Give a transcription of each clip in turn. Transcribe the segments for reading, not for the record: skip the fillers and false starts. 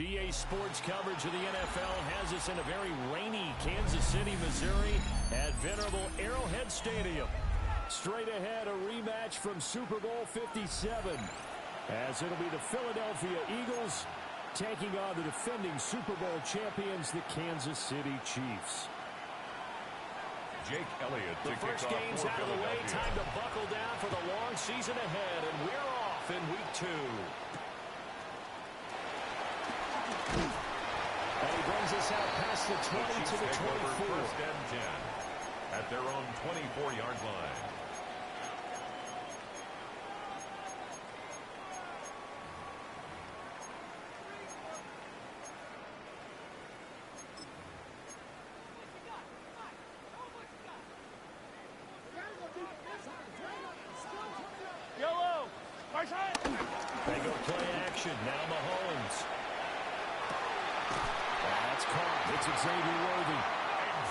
EA Sports coverage of the NFL has us in a very rainy Kansas City, Missouri at venerable Arrowhead Stadium. Straight ahead, a rematch from Super Bowl 57, as it'll be the Philadelphia Eagles taking on the defending Super Bowl champions, the Kansas City Chiefs. Jake Elliott. The first game's out of the way. Time to buckle down for the long season ahead, and we're off in week 2. And he brings us out past the 20 to the 24. First and 10 at their own 24-yard line. Yellow. They go play action. Now Mahomes. That's caught. It's Xavier Worthy.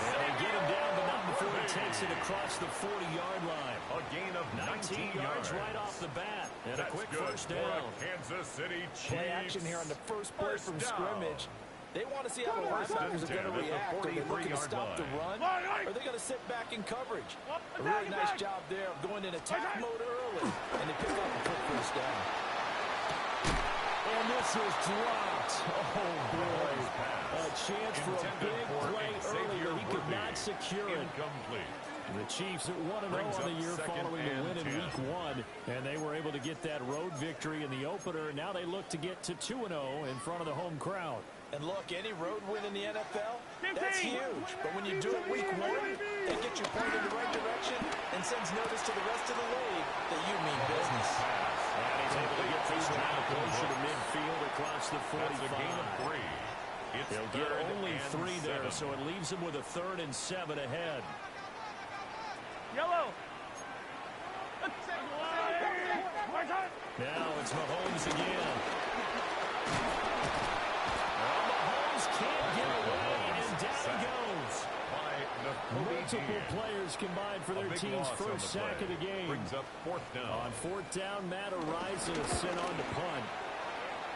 And they get him down, but not before he takes it across the 40-yard line. A gain of 19 yards right off the bat. And a quick first for down. a Kansas City Chiefs. Play action here on the first play from down. scrimmage. They want to see how the linebackers are going to react. Are they looking to stop the run? Or are they going to sit back in coverage? A really nice job there of going in attack mode early. And they pick up a quick first down. And this is dropped. Oh, boy. A chance for a big play early, but he could not secure it. Incomplete. The Chiefs at 1-0 on the year following the win in Week 1. And they were able to get that road victory in the opener. And now they look to get to 2-0 in front of the home crowd. And look, any road win in the NFL, that's huge. But when you do it Week 1, it gets your point in the right direction and sends notice to the rest of the league that you mean business. And he's able to get this one closer to midfield across the 45. That's a gain of 3. He'll get only 3 there, so it leaves him with a 3rd and 7 ahead. Yellow. Now it's Mahomes again. Mahomes can't get away, and down he goes. Multiple players combined for their team's first sack of the game. Brings up 4th down. On 4th down, Matt Araiza is sent on to punt.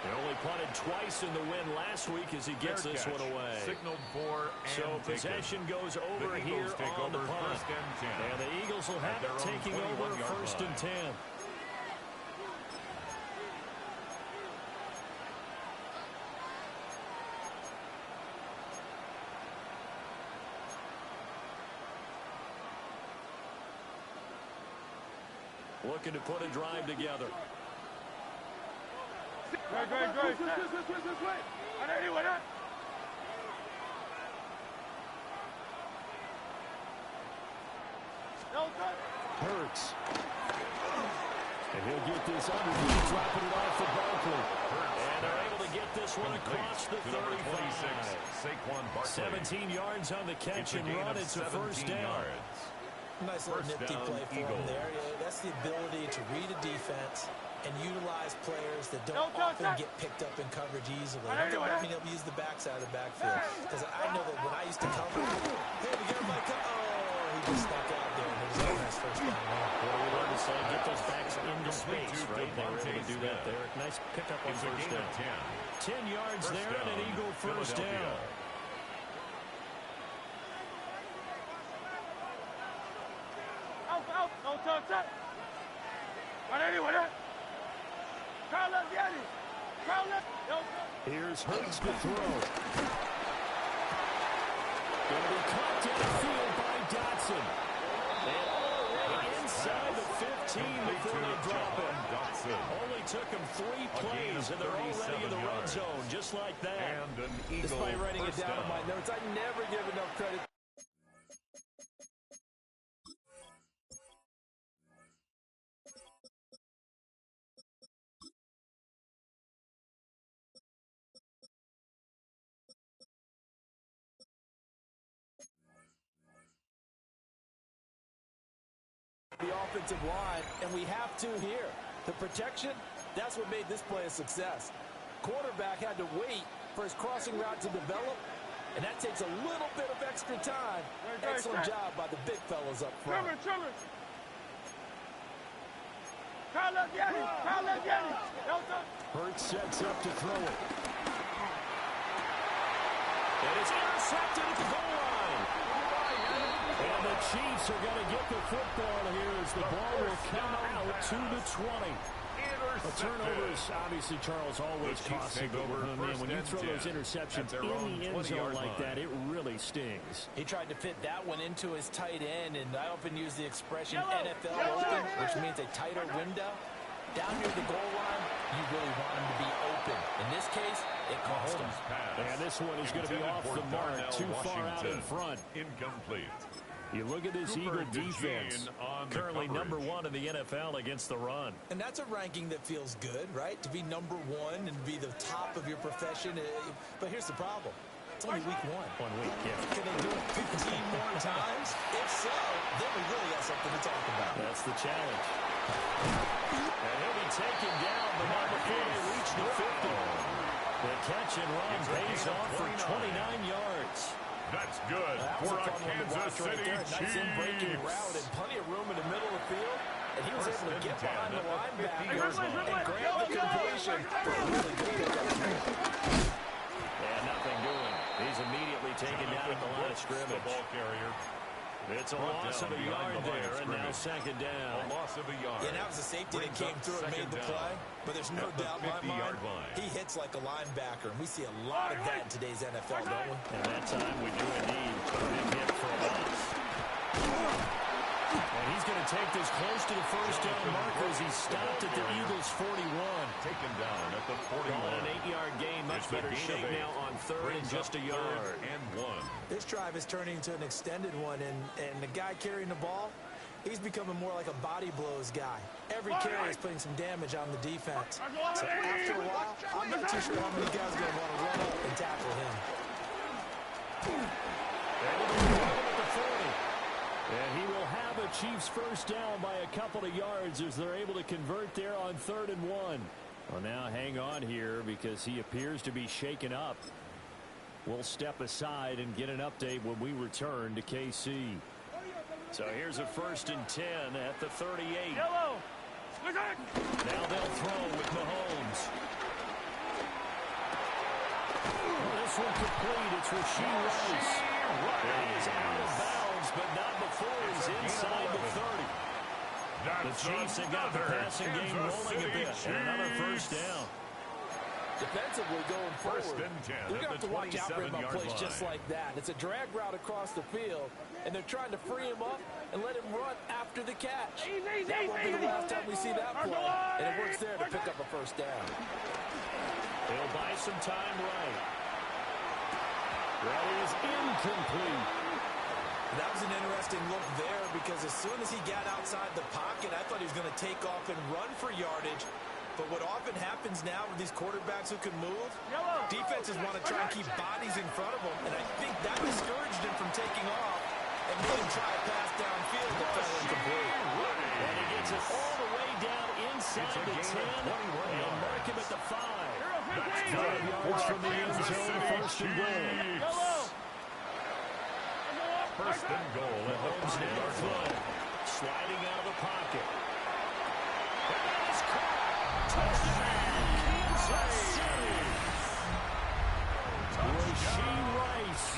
They only punted twice in the win last week as he gets this one away. Signaled for and so possession goes over here on the punt. And the Eagles will have it taking over 1st and 10. Looking to put a drive together. Great. Hurts. And he'll get this underneath, dropping it off for Barkley. And they're able to get this one across the 35. 17 yards on the catch and run. It's a 1st down. Nice little nifty play for him there. That's the ability to read a defense and utilize players that don't often get picked up in coverage easily. I'm hoping he'll use the backside of the backfield. Because I know that when I used to cover, hey, we got my he just stuck out there and it was a nice first down. What do we learn to say? Get those backs into space, right? They were able to do that there. Nice pickup on first down. 10 yards there and an Eagle first down. Here's Hurts to throw. Going to be caught downfield by Dotson. And already inside the 15 before they drop him. Only took him 3 plays, and they're already in the red zone, just like that. Despite writing it down on my notes, I never give enough credit offensive line, and we have to here. The protection, that's what made this play a success. Quarterback had to wait for his crossing route to develop, and that takes a little bit of extra time. Excellent job by the big fellas up front. Hurts sets up to throw it. And it's intercepted at the goal line. And the Chiefs are going to get the football here as the ball will come out to the 20. A turnover is obviously, Charles, always costly. But man, when you throw those interceptions in the end zone like that, it really stings. He tried to fit that one into his tight end, and I often use the expression NFL open, which means a tighter window. Down near the goal line, you really want him to be open. In this case, it cost him. And this one is going to be off the mark, too far out in front. Incomplete. You look at this Eagle defense, currently number 1 in the NFL against the run. And that's a ranking that feels good, right? To be number 1 and be the top of your profession. But here's the problem. It's only week 1. 1 week, yeah. Can they do it 15 more times? If so, then we really have something to talk about. That's the challenge. And he'll be taken down, but not before they reach the 50. The catch and run pays off for 29 yards. That's good for a Kansas City Nice in-breaking route and plenty of room in the middle of the field. And he was able to get behind the linebacker and grab the completion for a really good pickup. And nothing doing. He's immediately taken down at the line of scrimmage. The ball carrier. It's a loss of a yard there, and now second down. A loss of a yard. Yeah, that was a safety that came through and made the play. But there's no doubt in my mind, he hits like a linebacker. And we see a lot of that in today's NFL, don't we? And that time we do indeed turn him hit for a loss. And he's going to take this close to the first down marker as he stopped at the Eagles' 41. Taken down at the 41. An 8-yard gain, much better shape now on third and just a yard. And 1. This drive is turning into an extended one, and the guy carrying the ball, he's becoming more like a body blows guy. Every carry is putting some damage on the defense. So after a while, I'm not too sure how many guys are going to want to run up and tackle him. And he will have a Chiefs first down by a couple of yards as they're able to convert there on 3rd and 1. Well, now hang on here because he appears to be shaken up. We'll step aside and get an update when we return to KC. So here's a 1st and 10 at the 38. Now they'll throw with Mahomes. This one complete. It's Rasheed Rice. He is out of bounds, but not before he's inside the 30. The Chiefs have got the passing game rolling a bit. And another first down. Defensively going forward, you're going to have to watch out for him on plays just like that. It's a drag route across the field, and they're trying to free him up and let him run after the catch. That won't be the last time we see that play, and it works there to pick up a first down. They'll buy some time right. That is incomplete. That was an interesting look there because as soon as he got outside the pocket, I thought he was going to take off and run for yardage. But what often happens now with these quarterbacks who can move, defenses want to try and keep bodies in front of them, and I think that discouraged him from taking off and made him try a pass downfield that fell incomplete. And he gets it all the way down inside the 10 and mark him at the 5. That's 5 yards from the end zone, 1st and goal. First and goal at the 5-yard line. Sliding out of the pocket. And that is caught. Touchdown, Kansas City. Rasheed Rice,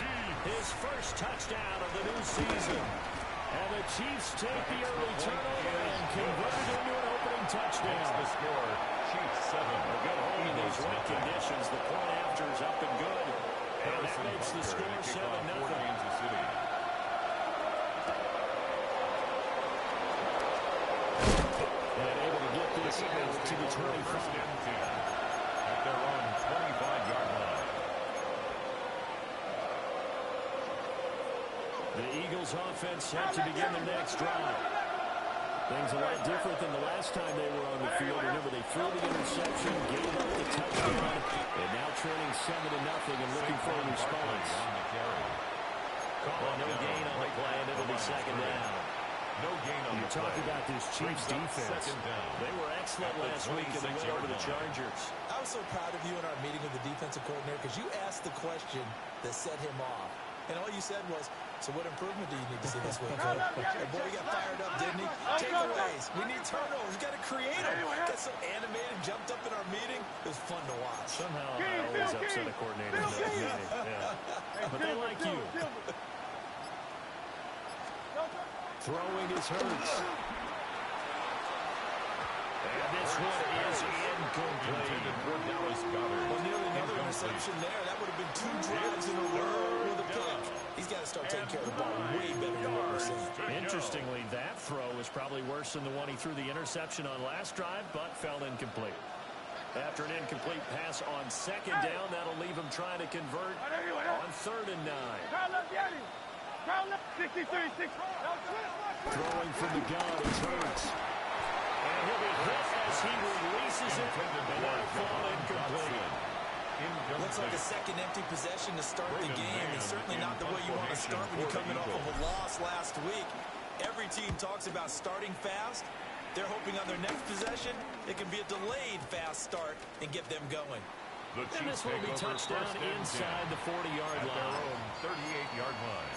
his first touchdown of the new season. And the Chiefs take the early turnover and convert it into an opening touchdown. The score, Chiefs 7. A good home in these wet conditions. The point after is up and good. And that makes the score 7-0. Kansas City. To the 25. At their own 25-yard line. The Eagles offense set to begin the next drive. Things a lot different than the last time they were on the field. Remember, they threw the interception, gave up the touchdown, and now trailing 7-0 and looking for a response. Call no gain on the play, and it'll be second down. No gain on the play. Talk about this Chiefs defense. They were excellent last week in the win over the Chargers. I was so proud of you in our meeting with the defensive coordinator because you asked the question that set him off. And all you said was, so what improvement do you need to see this week, Coach? And boy, he got fired up, didn't he? Takeaways. We need turnovers. We got to create them. Got so animated, jumped up in our meeting. It was fun to watch. Somehow I always upset a coordinator in that meeting. Yeah. But they like you. Throwing is Hurts. And this one is incomplete. Well, nearly another interception there. That would have been 2 drives in a row with a pick. He's got to start taking care of the ball way better than what we're seeing. Interestingly, that throw is probably worse than the one he threw the interception on last drive, but fell incomplete. After an incomplete pass on second down, that'll leave him trying to convert on 3rd and 9. Throwing from the gun is Hurts. And he'll be hit as he releases it, and that'll fall incomplete. Looks like a second empty possession to start the game. It's certainly not the way you want to start when you're coming off of a loss last week. Every team talks about starting fast. They're hoping on their next possession, it can be a delayed fast start and get them going. And this will be touchdown inside the 40-yard line. 38-yard line.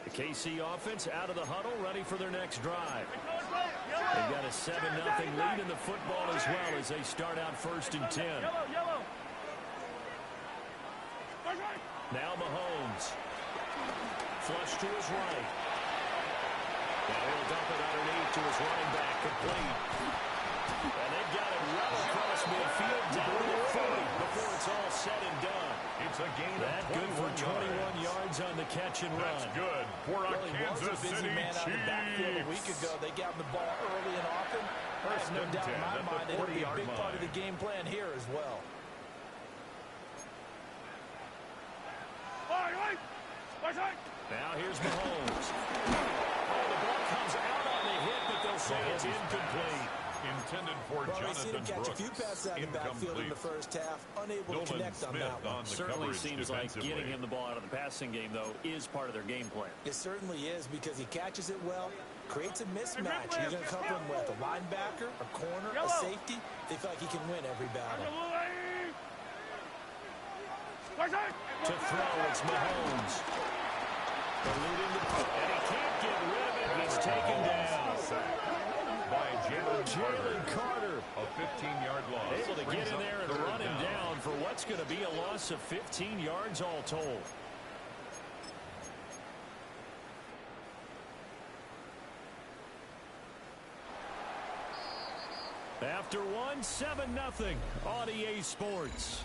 The KC offense out of the huddle, ready for their next drive. They've got a 7-0 lead in the football as well as they start out 1st and 10. Now Mahomes. Flush to his right. Now he'll dump it underneath to his running back, complete. And they've got it well across midfield, down to 40 before it's all said and done. It's a gain of 21 good for 21 yards on the catch and run. That's good for a Kansas City man out of the backfield a week ago. They got him the ball early and often. There's no doubt in my mind it'll be a big part of the game plan here as well. Now here's Mahomes. Oh, the ball comes out on the hit, but they'll say it's incomplete. Intended for Jonathan catch Brooks. a few passes out of the backfield in the first half, unable to connect on that one. Certainly seems like getting him the ball out of the passing game, though, is part of their game plan. It certainly is because he catches it well, creates a mismatch. You're going to cover him with a linebacker, a corner, a safety. They feel like he can win every battle. To throw, it's Mahomes. Eluding the punt, and he can't get rid of it. He's taken down. By Jalen Carter. A 15-yard loss. Able to get in there and run him down for what's going to be a loss of 15 yards all told. After one, 7-0 on EA Sports.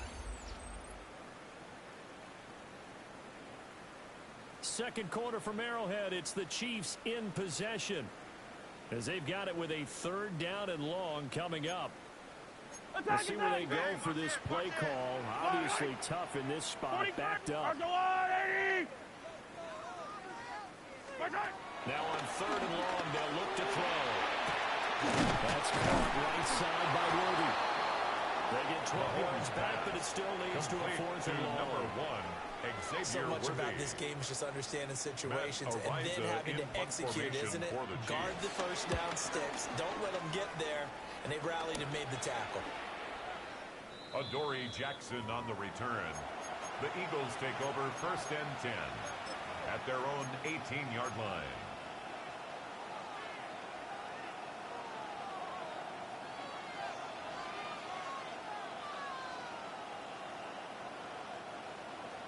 Second quarter from Arrowhead. It's the Chiefs in possession, as they've got it with a 3rd down and long coming up. Let's see where they go for this play call. Obviously tough in this spot, backed up. Now on 3rd and long, they'll look to throw. That's caught right side by Worthy. They get 12 yards back, but it still leads to a 4th and long. So much about this game is just understanding situations and then having to execute, isn't it? Guard the first down sticks. Don't let them get there. And they rallied and made the tackle. Adoree Jackson on the return. The Eagles take over 1st and 10 at their own 18-yard line.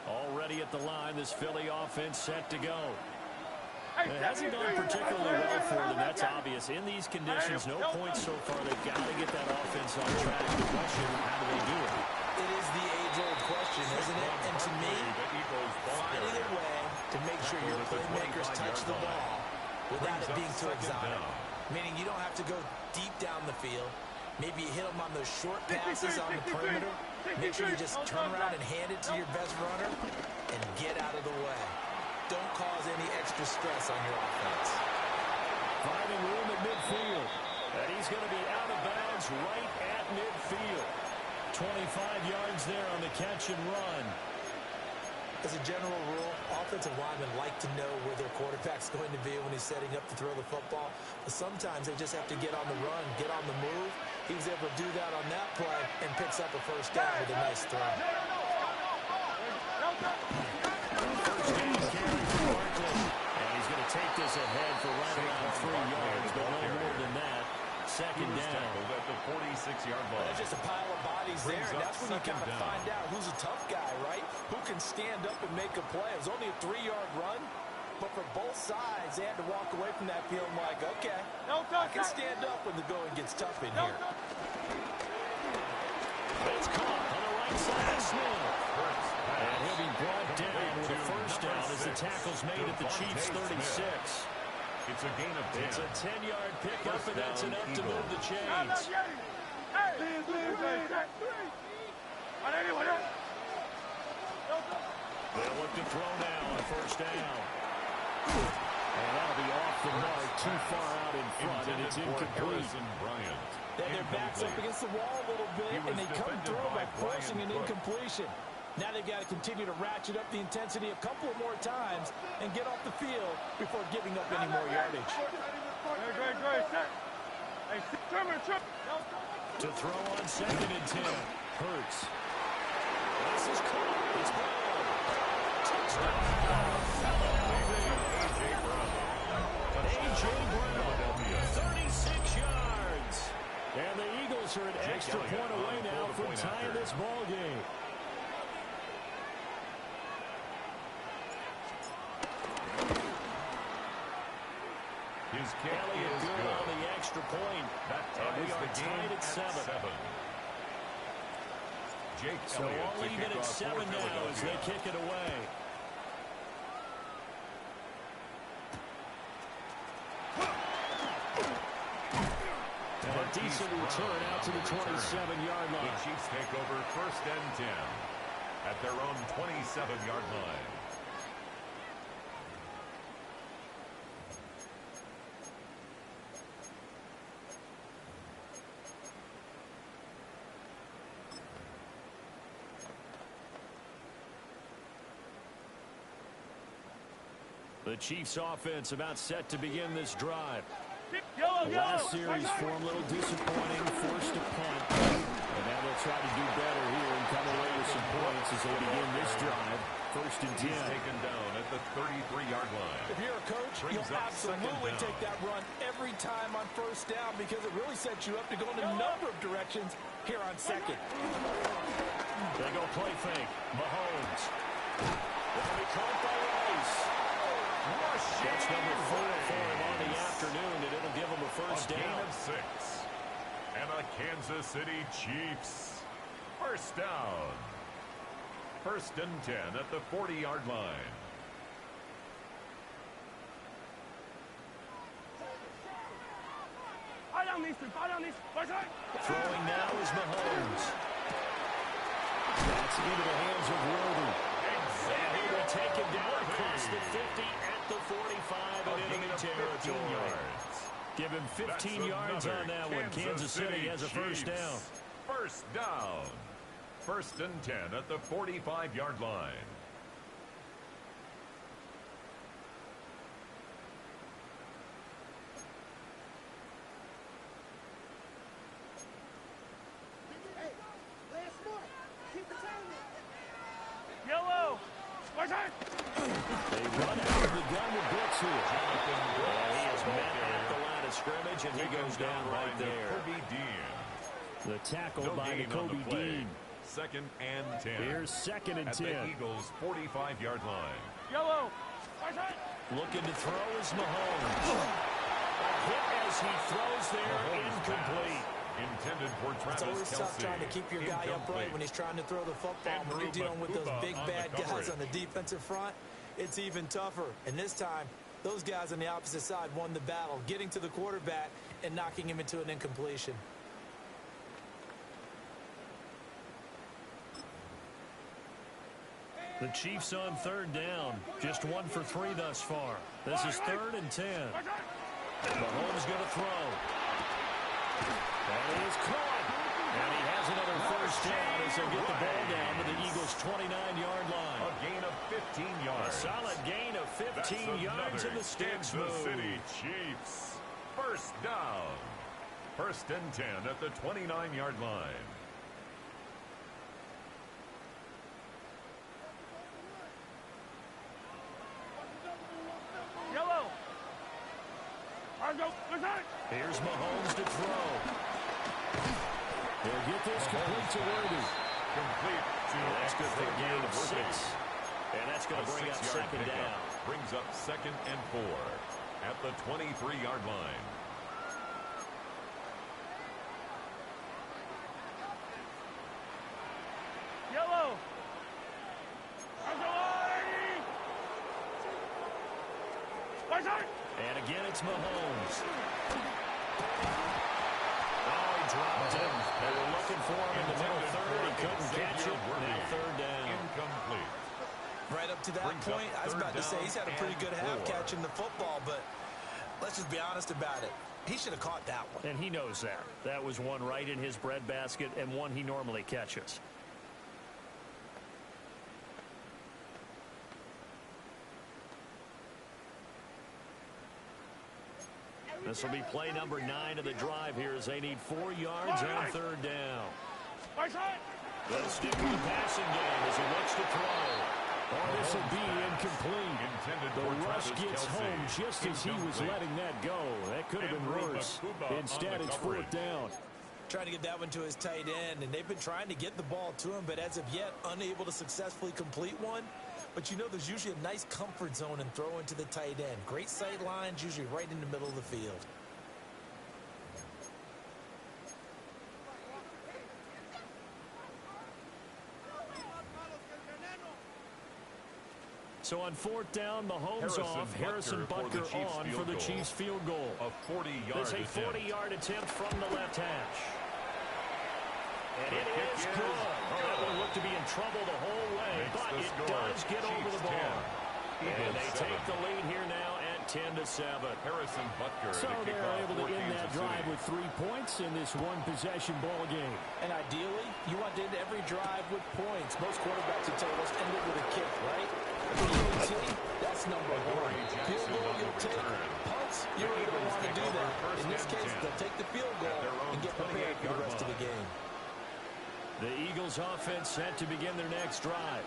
Already at the line, this Philly offense set to go. It hasn't gone particularly well for them, that's obvious. In these conditions, no points so far. They've got to get that offense on track. The question, how do they do it? It is the age-old question, isn't it? And to me, finding a way to make sure your playmakers touch the ball without it being too exotic. Meaning you don't have to go deep down the field. Maybe you hit them on those short passes on the perimeter. Make sure you just turn around and hand it to your best runner and get out of the way. Don't cause any extra stress on your offense. Finding room at midfield. And he's is going to be out of bounds right at midfield. 25 yards there on the catch and run. As a general rule, offensive linemen like to know where their quarterback's going to be when he's setting up to throw the football. But sometimes they just have to get on the run, get on the move. He was able to do that on that play and picks up a first down with a nice throw. First down carry for Barkley. And he's going to take this ahead for right around 3 yards, but no more than that. Second down. At the 46-yard line. There's just a pile of bodies there, and that's when you kind of find out who's a tough guy, right? Who can stand up and make a play. It was only a 3-yard run, but for both sides, they had to walk away from that field like, okay, I can stand up when the going gets tough in here. It's caught on the right side of Smith. And he'll be brought down with a first down as the tackle's made at the Chiefs' 36. It's a gain of 10. It's a 10-yard pickup, and that's enough to move the chains. They'll look to throw now on first down. And that'll be off the mark, too far out in front, and it's incomplete. Then their back's up against the wall a little bit, and they come through by forcing an incompletion. Now they've got to continue to ratchet up the intensity a couple of more times and get off the field before giving up any more yardage. To throw on 2nd and 10. Hurts. This is caught. It's Brown. Touchdown. A.J. Brown. 36 yards. And the Eagles are an extra point away now from tying this ball game. Elliott good on the extra point. And we are tied at 7. So all even at 7 now as they kick it away. And a decent return out to the 27-yard line. The Chiefs take over 1st and 10 at their own 27-yard line. The Chiefs offense about set to begin this drive. Yellow, Last series form a little disappointing, forced a punt. And now they'll try to do better here and come away with some points as they begin this drive. 1st and 10. He's taken down at the 33-yard line. If you're a coach, you'll absolutely take that run every time on 1st down because it really sets you up to go in a number of directions here on 2nd. They go play fake. Mahomes. They'll be caught by Rice. That's number 4 for him on the afternoon, and it'll give him a first down. Gain of 6. And a Kansas City Chiefs first down. 1st and 10 at the 40-yard line. Throwing now is Mahomes. That's into the hands of Worthy. And he will take him down across the 50 at the 45 and enemy territory. Give him 15 yards on that one. Kansas City has a first down. First down. 1st and 10 at the 45-yard line. Yellow. They run out of the gun with blitz here. And he is met at the line of scrimmage, and he goes down right there. The tackle by Kobe Dean. 2nd and 10. Here's 2nd and 10. At the Eagles' 45-yard line. Yellow. Looking to throw is Mahomes. A hit as he throws there, incomplete. Intended for Travis It's always Kelce. tough trying to keep your guy upright when he's trying to throw the football. When you're dealing with those big, bad guys on the defensive front, it's even tougher. And this time, those guys on the opposite side won the battle, getting to the quarterback and knocking him into an incompletion. The Chiefs on 3rd down. Just 1 for 3 thus far. This is 3rd and 10. Mahomes going to throw. And he is caught. And he has another first down as they get the ball down to the Eagles' 29-yard line. A gain of 15 yards. A solid gain of 15 yards in the sticks move. Kansas City Chiefs. First down. First and 10 at the 29-yard line. Yellow. Here's Mahomes to throw. He'll get this complete to Worthy. Complete to that's good for a gain of 6. Worthy. And that's going to bring up second down. Brings up 2nd and 4 at the 23-yard line. Yellow. And again, it's Mahomes. Oh, he dropped it. They were looking for him in the middle third. He couldn't catch it. Now third down. Incomplete. Right up to that point, I was about to say he's had a pretty good half catching the football, but let's just be honest about it. He should have caught that one. And he knows that. That was one right in his breadbasket and one he normally catches. This will be play number 9 of the drive here as they need 4 yards on third down. The stick in the passing game as he looks to throw. Oh, this will be incomplete. The rush gets home just as he was letting that go. That could have been worse. Instead, it's 4th down. Trying to get that one to his tight end, and they've been trying to get the ball to him, but as of yet, unable to successfully complete one. But you know there's usually a nice comfort zone in throwing to the tight end. Great sight lines, usually right in the middle of the field. So on 4th down, Mahomes off, Harrison Butker on for the Chiefs field goal. A 40-yard There's a 40-yard attempt from the left hash. And it is good. That one looked to be in trouble the whole way, but it does get over the bar. And they take the lead here now at 10-7. Harrison Butker. So they're able to end that drive with 3 points in this one-possession ball game. And ideally, you want to end every drive with points. Most quarterbacks would tell us end it with a kick, right? That's number 1. Field goal, you'll take. Punts, you really don't want to do that. In this case, they'll take the field goal and get prepared for the rest of the game. The Eagles offense set to begin their next drive.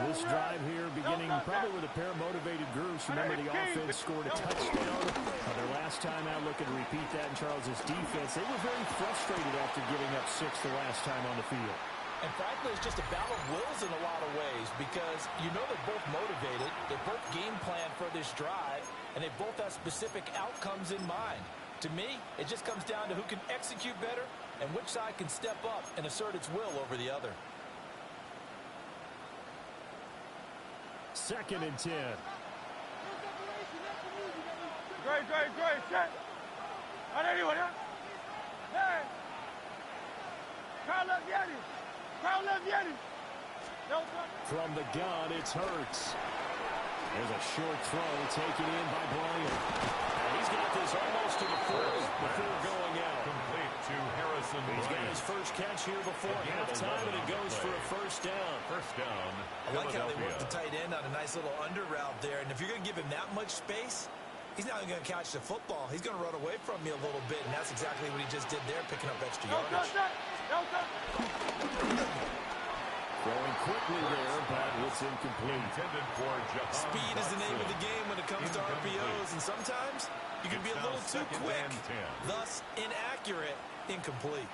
This drive here beginning probably with a pair of motivated groups. Remember, the offense scored a touchdown their last time out. Looking to repeat that in Charles's defense. They were very frustrated after giving up 6 the last time on the field. And frankly, it's just a battle of wills in a lot of ways because you know they're both motivated, they both game plan for this drive, and they both have specific outcomes in mind. To me, it just comes down to who can execute better and which side can step up and assert its will over the other. 2nd and 10. Great, set. Hey. Carl Leviani. From the gun, it's Hurts. There's a short throw taken in by Bryant. And he's got this almost to the 40 before going out. Complete to Harrison He's got Bryant. his first catch here before halftime, and it goes for a first down. First down, I like how they Philadelphia. work the tight end on a nice little under route there. And if you're going to give him that much space, he's not going to catch the football. He's going to run away from you a little bit, and that's exactly what he just did there, picking up extra yardage. Throwing quickly there, but it's incomplete. Intended for Jahan Speed is the name of the Dotson. game when it comes to RPOs, and sometimes you can be a little too quick, thus inaccurate, incomplete.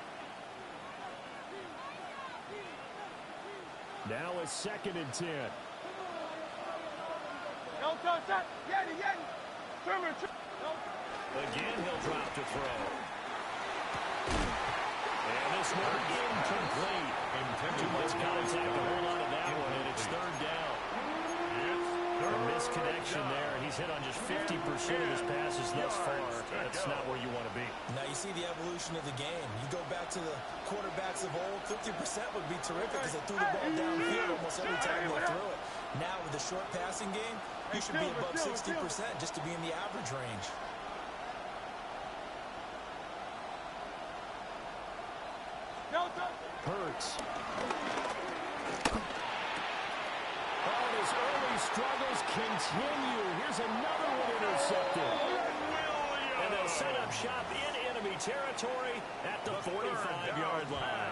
Now a 2nd and 10. Again, he'll drop to throw. And this one incomplete. Too much contact to hold on to that one, and it's 3rd down. A misconnection there. He's hit on just 50% of his passes thus far. That's not where you want to be. Now you see the evolution of the game. You go back to the quarterbacks of old, 50% would be terrific because they threw the ball downfield almost every time they threw it. Now with the short passing game, you should be above 60% just to be in the average range. Hurts. Oh, his early struggles continue. Here's another one intercepted. And they'll set up shop in enemy territory at the 45-yard line.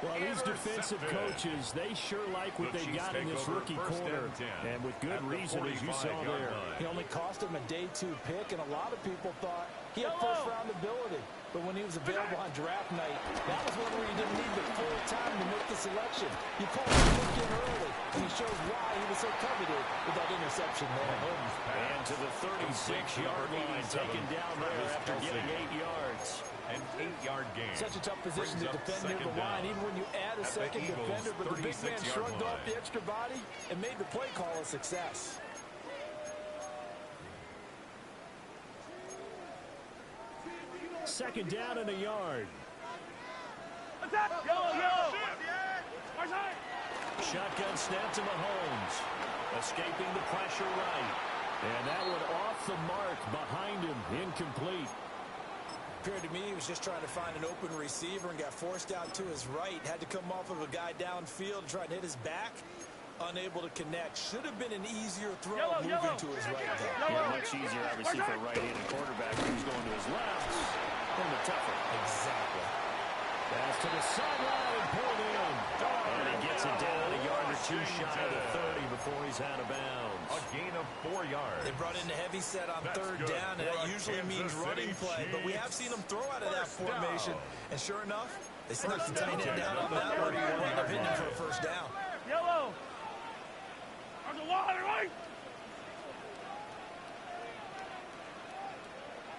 Well, these defensive coaches, they sure like what they got in this rookie corner. And with good reason, as you saw there. He only cost him a day 2 pick, and a lot of people thought he had first-round ability. But when he was available on draft night, that was one where you didn't need the full time to make the selection. You pulled the pick in early, and he shows why he was so coveted with that interception there. And to the 36-yard line, taken down there after getting 8 yards. An 8-yard gain. Such a tough position to defend near the line, even when you add a second defender. But the big man shrugged off the extra body and made the play call a success. Second down and a yard. Shotgun snap to Mahomes. Escaping the pressure right. And that one off the mark behind him. Incomplete. Appeared to me he was just trying to find an open receiver and got forced out to his right. Had to come off of a guy downfield and try and hit his back. Unable to connect. Should have been an easier throw moving to his right there. Yeah, much easier, obviously, for a right-handed quarterback who's going to his left. And the tougher. Exactly. Pass to the sideline and pulled in. And he gets it down a yard or two shy of the 30 before he's out of bounds. A gain of 4 yards. They brought in the heavy set on third down, and that usually means running play. But we have seen them throw out of that formation. And sure enough, they snuck the tight end down on that one. We'll end up hitting him for a first down. Yellow. On the water, right?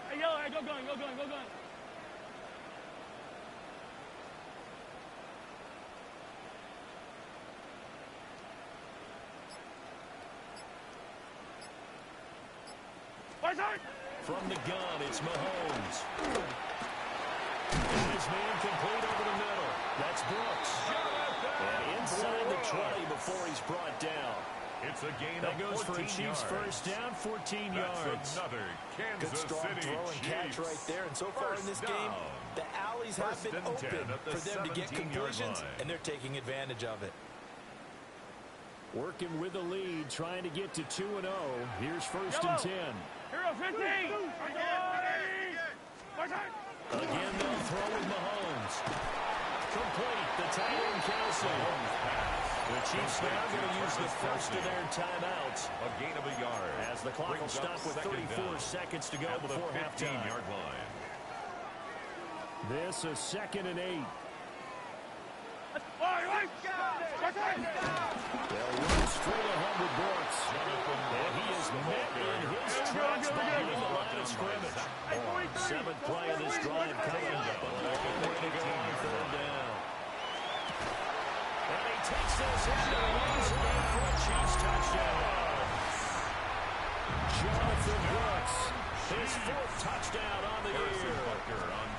Hey, yellow, hey, go gun, go gun, go gun. From the gun, it's Mahomes. And his man complete over the middle. That's Brooks. And inside the 20 before he's brought down. It's a gain that of goes 14 for a Chiefs first down, 14 yards. That's another Kansas Good strong City throw and catch Chiefs. right there. And so far in this game, the alleys have been open for them to get completions, and they're taking advantage of it. Working with the lead, trying to get to 2-0. Here's first and 10. Hero 15. Again, they'll throw with Mahomes. Complete. The tight end Kelsey. The Chiefs now going to use the first of their timeouts. A gain of a yard. As the clock will stop with 34 seconds to go before halftime. 15-yard line. This is 2nd and 8. They'll run straight ahead with Brooks. And he is met in his tracks behind the line of scrimmage. 7th play of this drive coming up. A long way to go on 3rd down. And he takes this into the end zone for a Chiefs touchdown. Jonathan Brooks, his 4th touchdown on the year.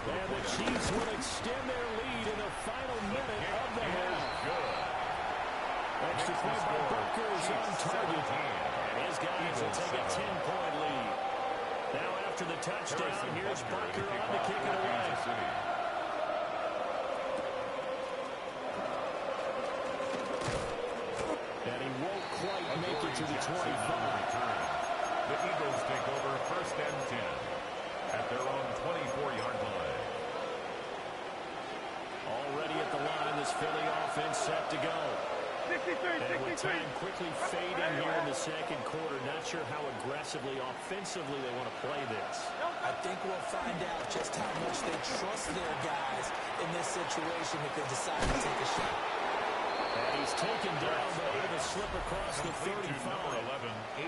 And the Chiefs will extend their lead in the final minute of the half. Extra point by Butker is on target. And his guys will take a 10-point lead. Now after the touchdown, here's Butker on to kick it away. And he won't quite make it to the 25. The Eagles take over 1st and 10 at their own 24-yard line. Already at the line, this Philly offense set to go. And with time quickly fading here in the second quarter, not sure how aggressively, offensively they want to play this. I think we'll find out just how much they trust their guys in this situation if they decide to take a shot. And he's taken down, but able to slip across the 35.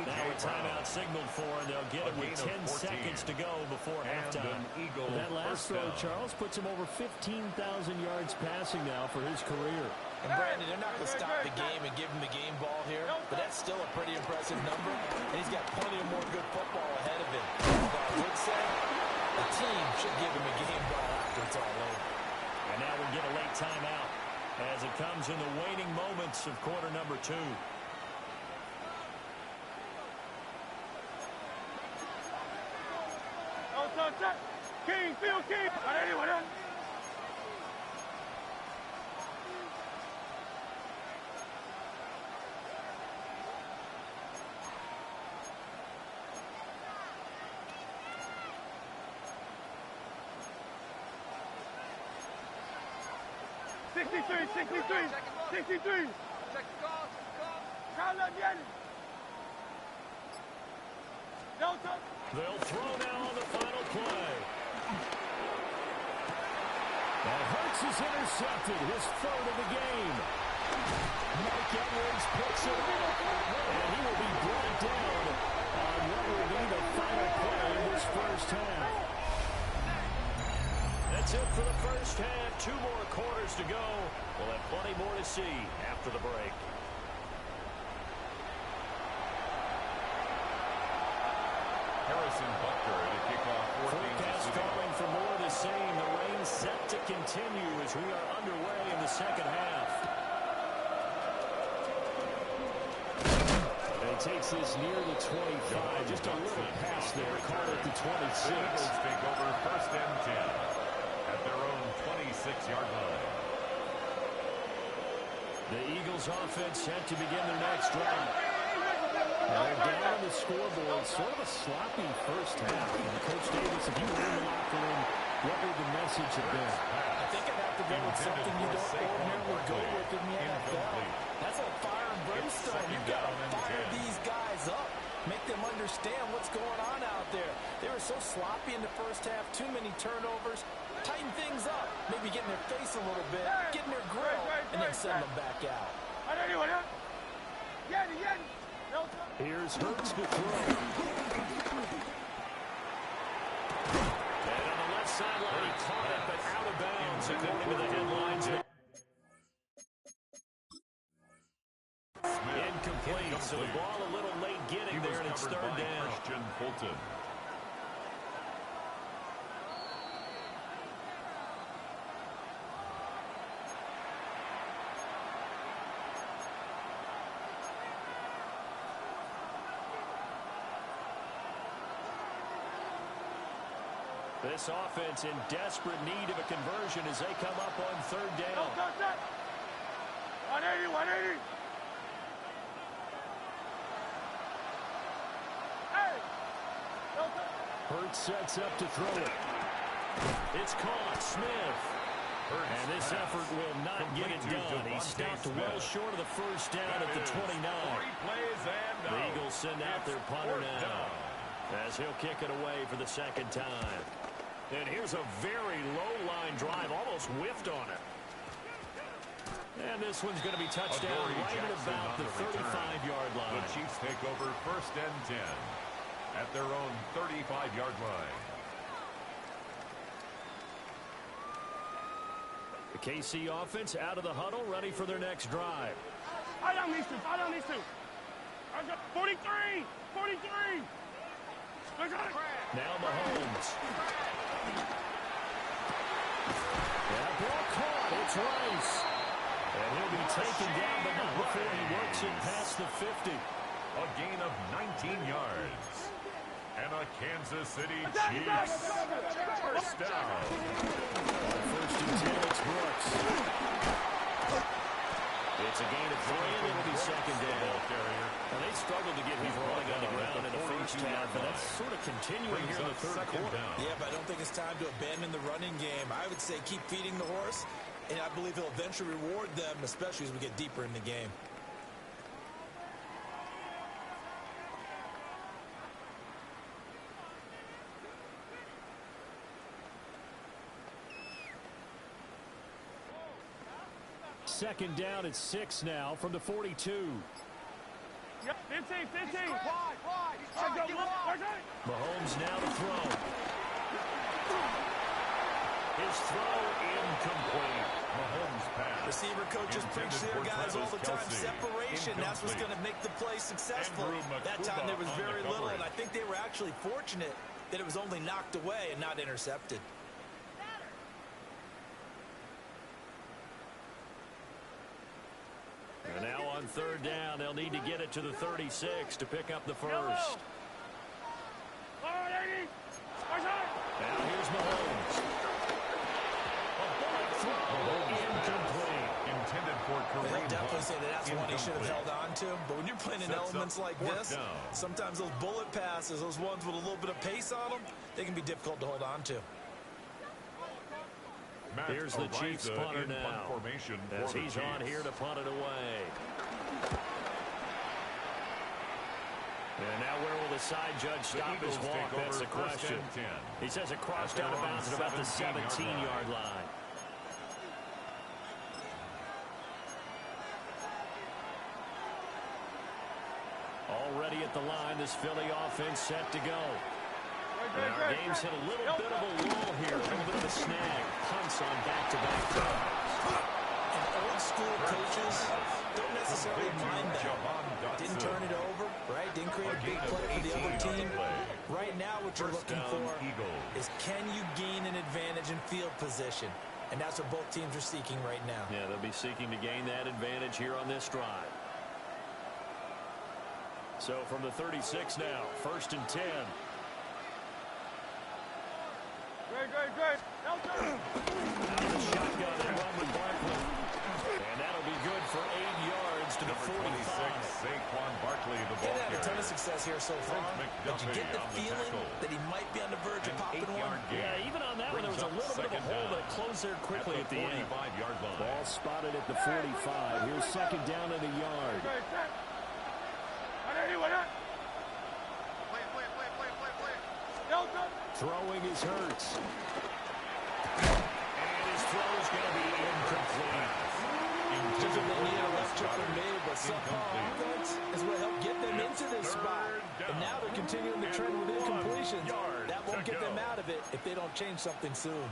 Now a timeout signaled for, and they'll get it with 10 seconds to go before halftime. That last throw, Charles, puts him over 15,000 yards passing now for his career. And Brandon, they're not going to stop the game and give him the game ball here, but that's still a pretty impressive number, and he's got plenty of more good football ahead of him. But I would say the team should give him a game ball after it's all over. And now we get a late timeout as it comes in the waning moments of quarter number 2. King, Phil King. 63, 63, 63. They'll throw now on the final play. And Hurts is intercepted, his third of the game. Mike Edwards picks it up, and he will be brought down on what will be the final play of this first half. That's it for the first half. 2 more quarters to go. We'll have plenty more to see after the break. Harrison Butker to kick off 14. Forecast calling for more of the same. The rain set to continue as we are underway in the second half. And he takes this near the 25. Just a little pass there. Caught at the 26. The Eagles take over first and 10 at their own 26-yard line. The Eagles offense set to begin their next drive. They're down on the scoreboard. Sort of a sloppy first half. And Coach Davis, if you were in the locker room, what would the message have been? I think I'd have to go with something you don't ordinarily go with in the NFL. That's a fire and brimstone. You've got to fire these guys up. Make them understand what's going on out there. They were so sloppy in the first half. Too many turnovers. Tighten things up. Maybe get in their face a little bit. Get in their grill. And then send them back out. Here's Hurts to throw. And on the left sideline, he caught it, but out of bounds, according to the headlines. Incomplete, so the ball a little late getting there, and it's third down. Christian Fulton. This offense in desperate need of a conversion as they come up on third down. 180, 180. Hey! Hurts sets up to throw it. It's caught. Smith. And this effort will not get it done. He stopped well short of the first down at the 29. The Eagles send out their punter now as he'll kick it away for the second time. And here's a very low-line drive, almost whiffed on it. And this one's going to be touched down right at about the 35-yard line. The Chiefs take over first and 10 at their own 35-yard line. The KC offense out of the huddle, ready for their next drive. Fire down these two, fire down these two. 43, 43. Now Mahomes. That ball caught. It's Rice. And he'll be taken down, but not before he works it past the 50. A gain of 19 yards. And a Kansas City Chiefs first down. First and 10, it's Brooks. It's a gain of 3, and it'll be second down. Now, they struggled to get him rolling on the ground in the first half, and that's sort of continuing here in the third quarter. Yeah, but I don't think it's time to abandon the running game. I would say keep feeding the horse, and I believe he'll eventually reward them, especially as we get deeper in the game. Second down at 6 now from the 42. Yep, 15, 15. Mahomes now to throw. His throw incomplete. Mahomes pass. Receiver coaches preach to their guys all the time. Separation, that's what's going to make the play successful. That time there was very little, and I think they were actually fortunate that it was only knocked away and not intercepted. And now on third down, they'll need to get it to the 36 to pick up the first. Now here's Mahomes. A bullet throw incomplete. Intended for Kareem. They'll definitely say that that's one he should have held on to. But when you're playing in elements like this, sometimes those bullet passes, those ones with a little bit of pace on them, they can be difficult to hold on to. Here's the Chiefs punter now, as he's on here to punt it away. And now where will the side judge stop his walk? That's the question. He says it crossed out of bounds at about the 17-yard line. Already at the line, this Philly offense set to go. And our game's hit a little bit of a lull here, a little bit of a snag. Punts on back-to-back drives. And old-school coaches don't necessarily mind that. Didn't turn it over, right? Didn't create a big play for the other team. Right now, what you're looking for is, can you gain an advantage in field position? And that's what both teams are seeking right now. Yeah, they'll be seeking to gain that advantage here on this drive. So from the 36 now, 1st and 10. Great. Out of the shotgun and run with Barkley. And that'll be good for 8 yards to the 45. Saquon Barkley, the ball Didn't have a ton of success here so far, but you get the feeling that he might be on the verge of popping one. Yeah, even on that one, there was a little bit of a hole that closed there quickly at the end. Ball spotted at the 45. Here's 2nd down and a yard. Throwing is Hurts. And his throw's going to be incomplete. They need a left triple made, but somehow offense is what helped get them into this spot. And now they're continuing the trend with incompletions. That won't get them out of it if they don't change something soon.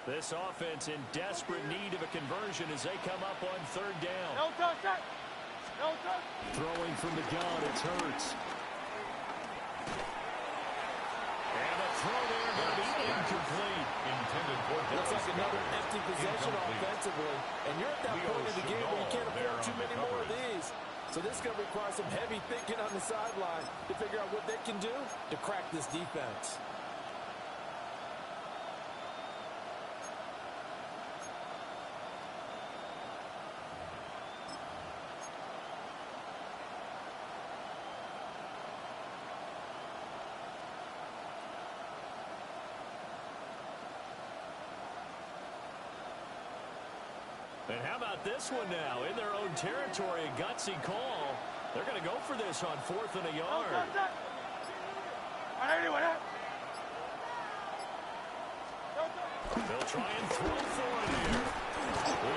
This offense in desperate need of a conversion as they come up on 3rd down. No touch. Throwing from the gun, it's Hurts. And the throw there going to be incomplete. Intended for Looks like another empty possession offensively. And you're at that point in the game where you can't afford too many more of these. So this is going to require some heavy thinking on the sideline to figure out what they can do to crack this defense. And how about this one now? In their own territory, a gutsy call. They're going to go for this on 4th and a yard. They'll try and throw for it here.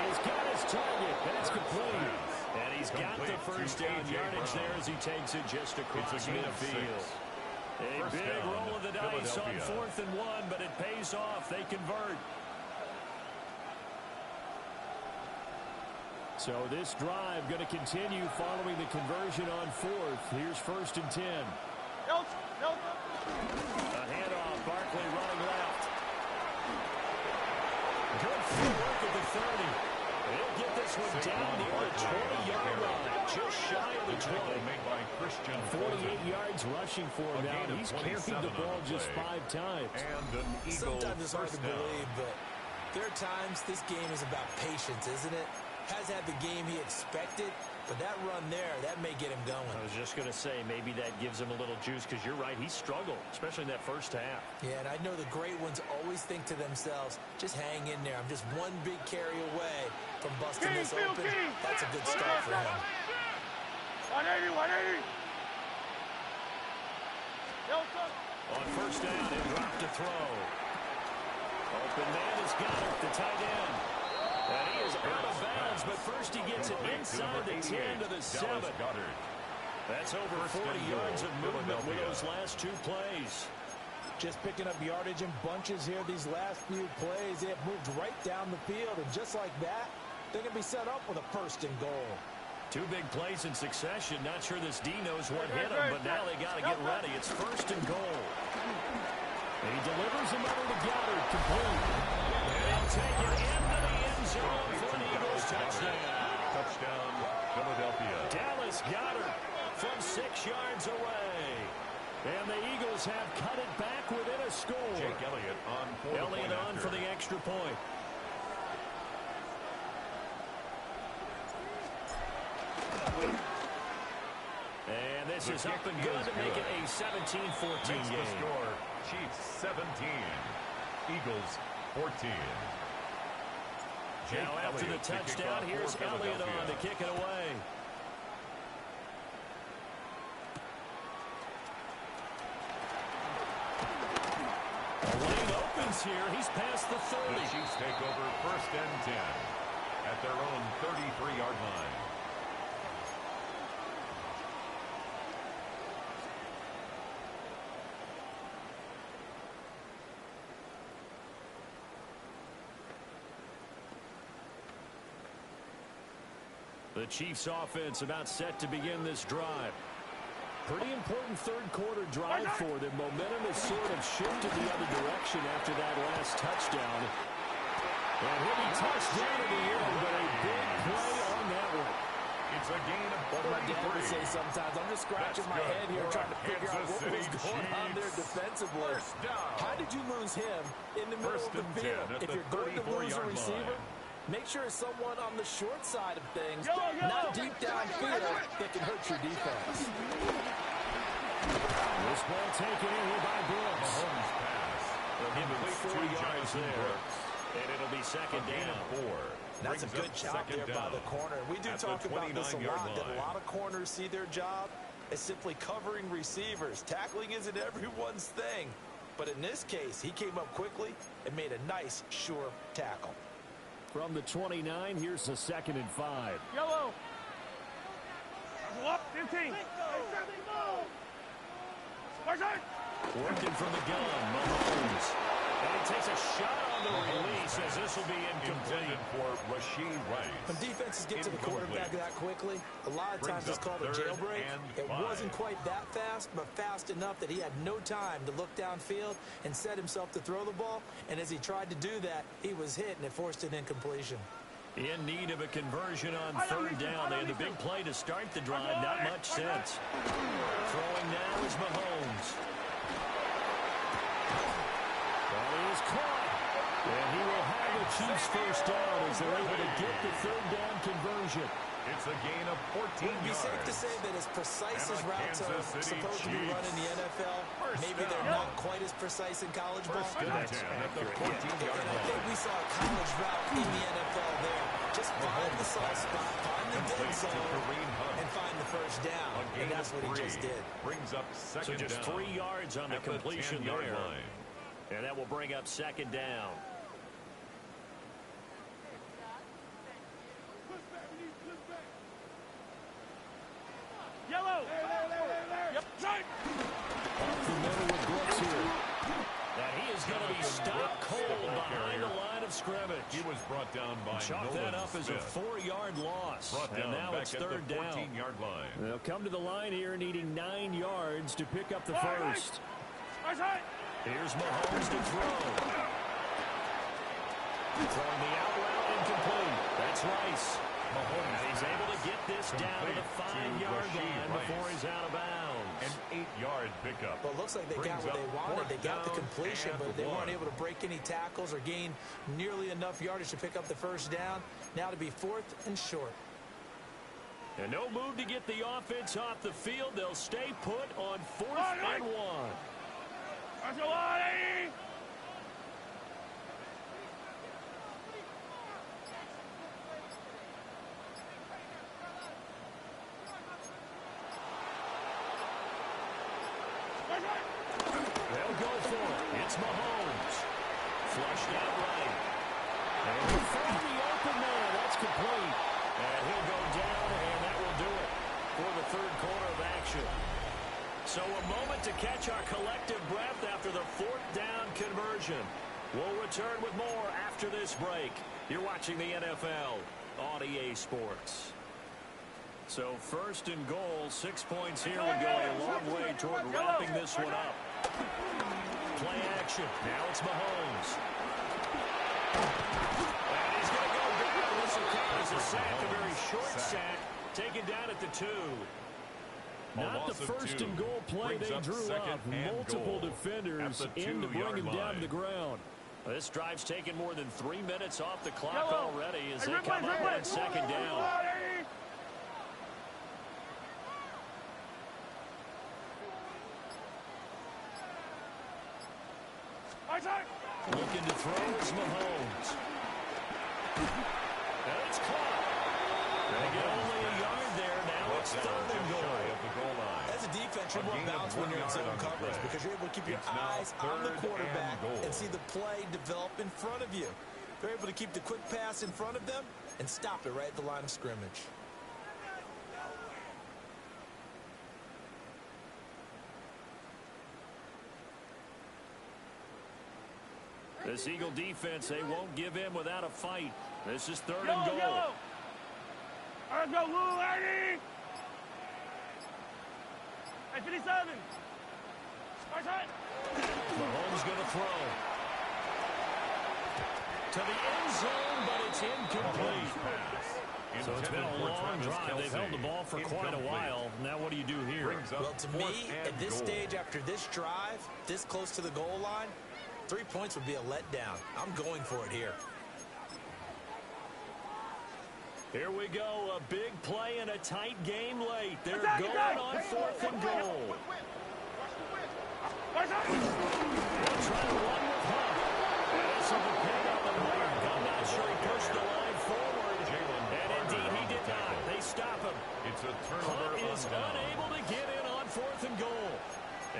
He's got his target. That's complete. And he's got the 1st down yardage there as he takes it just across midfield. A big roll of the dice on 4th and 1, but it pays off. They convert. So this drive going to continue following the conversion on 4th. Here's 1st and 10. No. A handoff. Barkley running left. Good footwork at the 30. They'll get this one down near the 20-yard line. Just shy of the 20. 48 yards rushing for him now. He's carried the ball just 5 times. Sometimes it's hard to believe, but there are times this game is about patience, isn't it? Has had the game he expected, but that run there, that may get him going. I was just going to say, maybe that gives him a little juice, because you're right, he struggled, especially in that first half. Yeah, and I know the great ones always think to themselves, just hang in there. I'm just one big carry away from busting this open. That's a good start for him. 180. On 1st down, he dropped to throw. Open man has got it, the tight end. And he is out of bounds, but first he gets it inside the 10 to the 7. That's over 40 yards of movement with those last 2 plays. Just picking up yardage in bunches here these last few plays. They have moved right down the field, and just like that, they're going to be set up with a 1st and goal. 2 big plays in succession. Not sure this D knows what hit him, but now they got to get ready. It's 1st and goal. And he delivers him over to Goddard, complete. And he'll take it into the end zone for an Eagles touchdown. Touchdown, Philadelphia. Dallas Goddard from 6 yards away. And the Eagles have cut it back within a score. Jake Elliott on for Elliott on for the extra point. And this is up and good to make it a 17-14 game. The score, Chiefs 17, Eagles 14. Now after the touchdown, here's Elliott on to kick it away. The lane opens here. He's past the 30. The Chiefs take over 1st and 10 at their own 33-yard line. The Chiefs offense about set to begin this drive. Pretty important third quarter drive for them. Momentum has sort of shifted the other direction after that last touchdown. And he'll be touched down in the end, but a big play on that one. It's a gain of 33. What my dad would say sometimes, I'm just scratching my head here trying to figure out what was going on there defensively. How did you lose him in the middle of the field? If you're going to lose a receiver, make sure it's someone on the short side of things, not deep downfield, that can hurt your defense. This ball taken in here by Brooks. Mahomes pass. They'll give him 4 yards there. And it'll be second down. 4. That's a good job there by the corner. We do talk about this a lot, that a lot of corners see their job as simply covering receivers. Tackling isn't everyone's thing. But in this case, he came up quickly and made a nice, sure tackle. From the 29, here's the 2nd and 5. Yellow. Up, 15. Working from the gun, Mahomes. And he takes a shot on the release as this will be incomplete. For Rashee Rice. When defenses get to the quarterback that quickly, a lot of times it's called a jailbreak. It wasn't quite that fast, but fast enough that he had no time to look downfield and set himself to throw the ball. And as he tried to do that, he was hit, and it forced an incompletion. In need of a conversion on 3rd down. They had the big play to start the drive. Not much sense. Throwing now is Mahomes. Ball is caught. And he will have the Chiefs first down as they're able to get the 3rd down conversion. It's a gain of 14 yards. It would be safe to say that as precise as routes are supposed to be run in the NFL, maybe they're not quite as precise in college ball. That's accurate. And I think we saw a college route in the NFL there. Just find the soft spot, find the dead zone, and find the first down. And that's what he just did. Brings up second down. So just 3 yards on the completion there. And that will bring up 2nd down. Yellow. Yep. Off the middle with Brooks here. That he is going to be stopped cold behind the line of scrimmage. He was brought down by Chalk that up as a 4-yard loss. And now it's 3rd down. 14-yard line. They'll come to the line here needing 9 yards to pick up the first. Here's Mahomes to throw. Throwing the out route incomplete. That's Rice. Mahomes, and he's able to get this down to the 5-yard line before he's out of bounds. An 8-yard pickup. Well, it looks like they got what they wanted. They got the completion, but they weren't able to break any tackles or gain nearly enough yardage to pick up the first down. Now to be 4th and short. And no move to get the offense off the field. They'll stay put on 4th and 1. They'll go for it. It's Mahomes. Flushed out right. And he found the open man. That's complete. And he'll go down, and that will do it for the 3rd quarter of action. So a moment to catch our collective breath after the 4th down conversion. We'll return with more after this break. You're watching the NFL on EA Sports. So 1st and goal, 6 points here would go a long way toward wrapping this one up. Play action. Now it's Mahomes. And he's going to go down. This will count as a sack, a very short sack, taken down at the 2. Not the 1st and goal play they drew up. Multiple defenders in to bring him down to the ground. This drive's taken more than 3 minutes off the clock already as they come up on 2nd down. Looking to throw is Mahomes. And it's caught. They get only a yard there. Now it's third and goal. As a defense, you're more balanced when you're in zone coverage because you're able to keep your eyes on the quarterback and see the play develop in front of you. They're able to keep the quick pass in front of them and stop it right at the line of scrimmage. This Eagle defense, they won't give in without a fight. This is third and goal. Let's go, Lou, Eddie! Hey, 57. Mahomes going to throw. To the end zone, but it's incomplete. So it's been a long drive. They've held the ball for quite a while. Now what do you do here? Well, to me, at this stage, after this drive, this close to the goal line, 3 points would be a letdown. I'm going for it here. Here we go. A big play and a tight game late. They're going on fourth and goal. They'll try to run with Hunt. This will be picked up the mark. I'm not sure he pushed the line forward. And indeed he did not. They stop him. It's a turnover. Hunt is unable to get in on fourth and goal.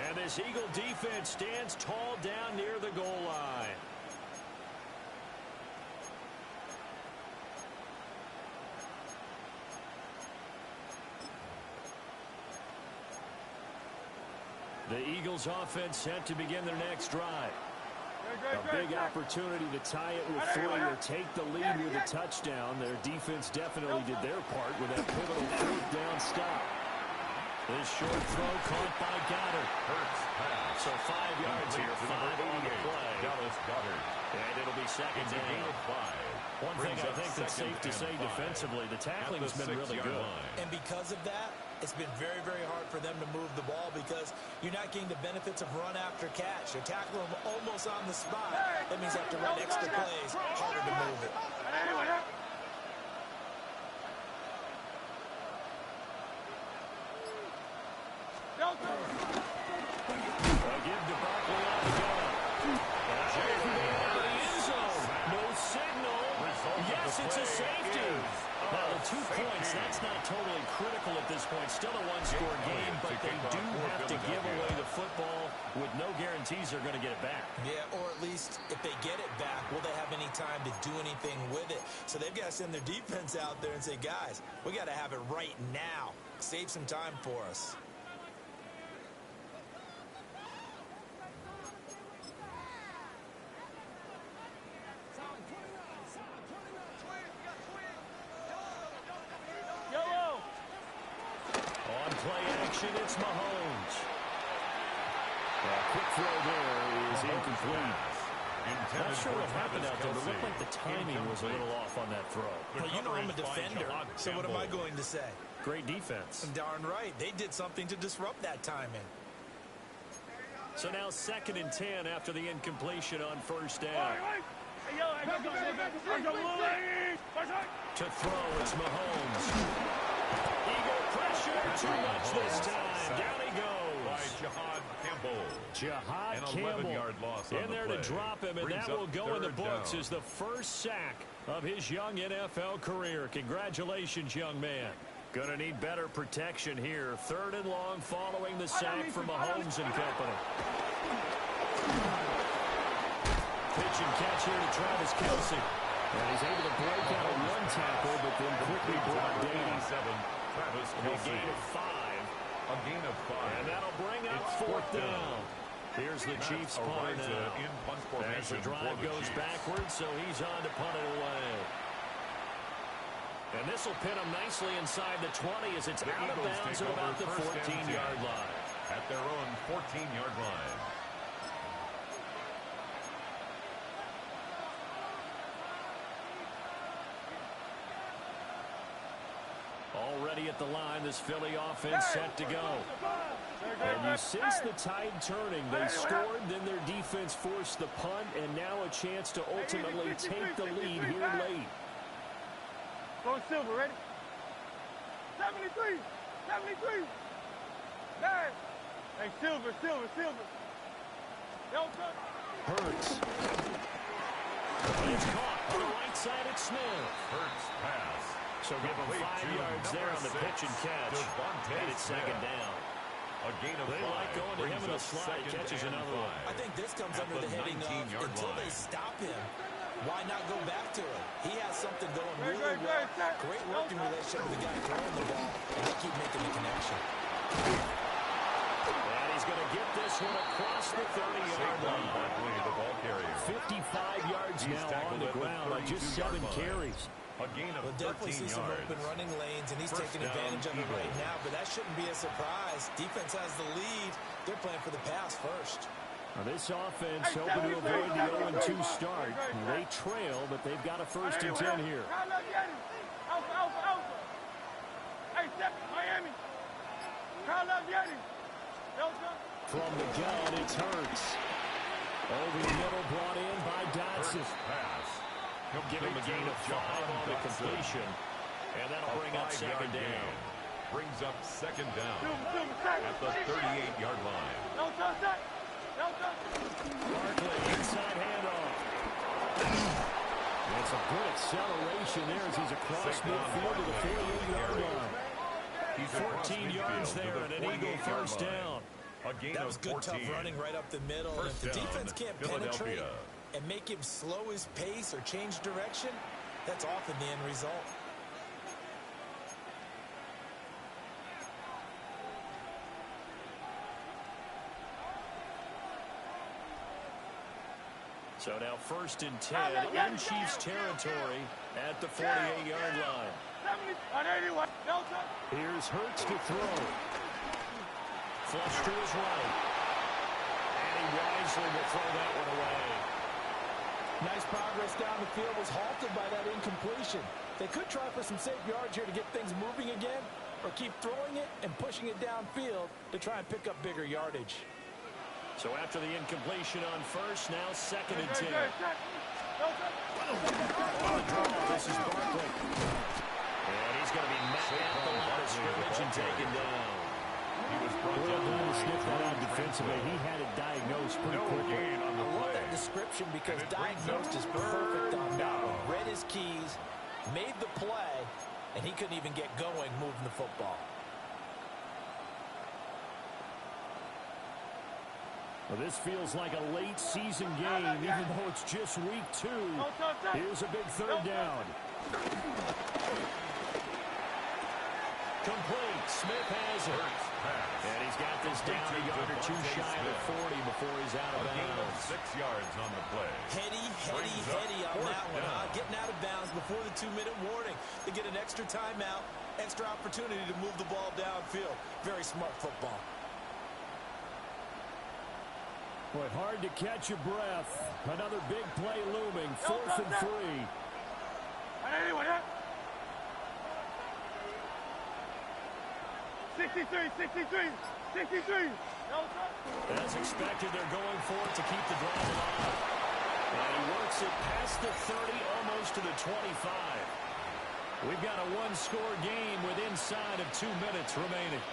And this Eagle defense stands tall down near the goal line. The Eagles offense set to begin their next drive. A big opportunity to tie it with 3 or take the lead with a touchdown. Their defense definitely did their part with that pivotal fourth down stop. This short throw caught by Goddard. So 5 yards here, 5 on the play. And it'll be second down. One thing I think that's safe to say defensively, the tackling's been really good. And because of that, it's been very, very hard for them to move the ball because you're not getting the benefits of run after catch. You're tackling them almost on the spot. That means you have to run extra plays, harder to move it. Give to Barkley on the go. The end zone. No signal. Yes, it's a safety. Now, the 2 points, that's not totally critical at this point. Still a one-score game, but they do have to give away the football with no guarantees they're going to get it back. Yeah, or at least if they get it back, will they have any time to do anything with it? So they've got to send their defense out there and say, guys, we got to have it right now. Save some time for us. It's Mahomes. Quick throw there is incomplete. Not sure what happened out there, but it looked like the timing was a little off on that throw. Well, you know I'm a defender, so what am I going to say? Great defense. Darn right. They did something to disrupt that timing. So now 2nd and 10 after the incompletion on first down. To throw, it's Mahomes. Eagle pressure, too much this time. Down he goes. By Jihad Campbell. Jihad Campbell 11-yard loss on in there the to drop him, and Brings that will go in the books down. as the first sack of his young NFL career. Congratulations, young man. Gonna need better protection here. 3rd and long following the sack from Mahomes and company. Pitch and catch here to Travis Kelce. And he's able to break out of one tackle, but then quickly brought down. Travis A gain of 5. A gain of 5. And that'll bring up 4th down. Here's the Chiefs punter now. As the drive goes backwards, so he's on to punt it away. And this will pin him nicely inside the 20 as it's out of bounds at about the 14-yard line. At their own 14-yard line. Already at the line, this Philly offense set to go. And you sense the tide turning. They scored, then their defense forced the punt, and now a chance to ultimately take the lead here late. Going Silver, ready? 73, 73. Hey, Silver. Hurts. It's caught on the right side at Smith. Hurts pass. So give him 5 yards there on the pitch and catch. And it's second down. A gain of 5. They like going to him in the slot. He catches another one. I think this comes under the heading of until they stop him, why not go back to him? He has something going really well. Great working relationship with the guy throwing the ball, and they keep making the connection. And he's going to get this one across the 30-yard line. The ball carrier. 55 yards now on the ground on just 7 carries. A gain of 13 definitely see some yards. open running lanes, and he's taking advantage of it right now, but that shouldn't be a surprise. Defense has the lead. They're playing for the pass first. Now this offense hoping to avoid the 0-2 start. They trail, but they've got a 1st and 10 here. From the gun, it's Hurts. Over the middle, brought in by Dotson. Pass. He'll give him a gain of 5 on the completion. And that'll bring up second down. Brings up second down at the 38-yard line. Barkley, inside handoff. That's a good acceleration there as he's across midfield to the 48-yard line. 14 yards there and an Eagle 1st down. That was good, tough running right up the middle. And if the defense can't penetrate and make him slow his pace or change direction, that's often the end result. So now 1st and 10 in Chiefs territory at the 48-yard line. Here's Hurts to throw. Flush to his right. And he wisely will throw that one away. Nice progress down the field was halted by that incompletion. They could try for some safe yards here to get things moving again, or keep throwing it and pushing it downfield to try and pick up bigger yardage. So after the incompletion on 1st, now 2nd and 10. On the draw, this is Barkley. And he's going to be met at the line of scrimmage and taken down. He was brought down to sniff that out defensively. He had it diagnosed pretty quickly. I love that description because diagnosed is perfect on that one. Read his keys, made the play, and he couldn't even get going moving the football. Well, this feels like a late season game, even though it's just week 2. Here's a big 3rd down. Complete. Smith has it. And he's got this down a yard or 2 shy of 40 before he's out of bounds. 6 yards on the play. Heady on that one. Getting out of bounds before the 2-minute warning. They get an extra timeout, extra opportunity to move the ball downfield. Very smart football. Boy, hard to catch your breath. Another big play looming. 4th and 3. 63. As expected, they're going for it to keep the drive alive. And he works it past the 30, almost to the 25. We've got a 1-score game with inside of 2 minutes remaining.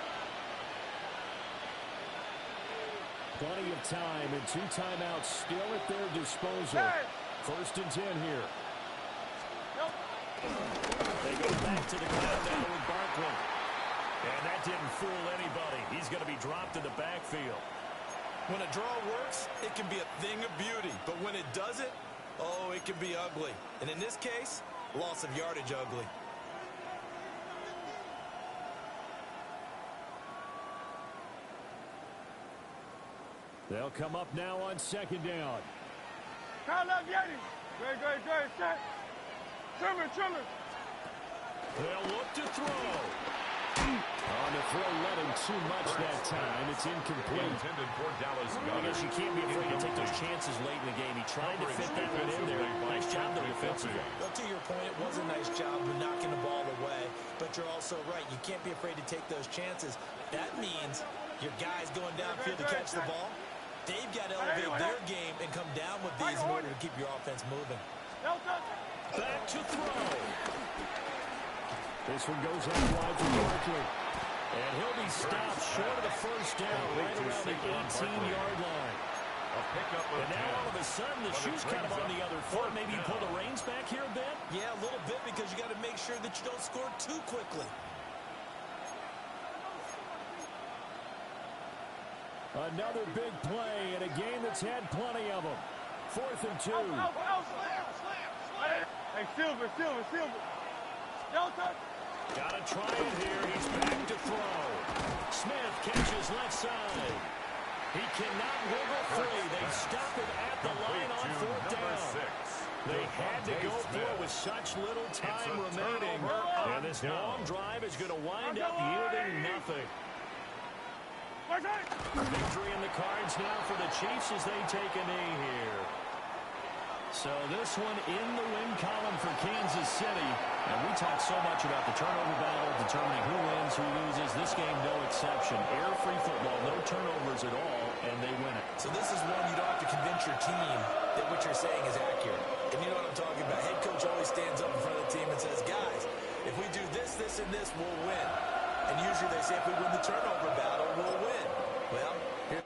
Plenty of time and 2 timeouts still at their disposal. 1st and 10 here. They go back to the countdown with Barkley. And that didn't fool anybody. He's going to be dropped in the backfield. When a draw works, it can be a thing of beauty. But when it doesn't, oh, it can be ugly. And in this case, loss of yardage ugly. They'll come up now on 2nd down. Great. Set. Trimmer. They'll look to throw. On the throw, letting too much that time. It's incomplete. Intended for Dallas. I guess you can't be afraid to take those chances late in the game. He tried to fit that one in there. Nice job there defensively. Well, to your point, it was a nice job of knocking the ball away. But you're also right. You can't be afraid to take those chances. That means your guys going downfield to catch the ball. They've got to elevate their game and come down with these in order to keep your offense moving. Back to throw. This one goes out wide for Barkley. And he'll be stopped short of the 1st down right around the 18-yard line. pickup of And now 10. all of a sudden the shoe's kind of on the other foot. Maybe you pull the reins back here a bit? Yeah, a little bit, because you got to make sure that you don't score too quickly. Another big play in a game that's had plenty of them. 4th and 2. Hey, Silver. Delta. Gotta try it here. He's back to throw. Smith catches left side. He cannot wiggle free. They stop him at the line on 4th down. They had to go for it with such little time remaining. And this long drive is going to wind up yielding nothing. Victory in the cards now for the Chiefs as they take a knee here. So this one in the win column for Kansas City. And we talk so much about the turnover battle, determining who wins, who loses. This game, no exception. Air-free football, no turnovers at all, and they win it. So this is one you don't have to convince your team that what you're saying is accurate. And you know what I'm talking about. Head coach always stands up in front of the team and says, guys, if we do this, this, and this, we'll win. And usually they say if we win the turnover battle, we'll win. Well, here.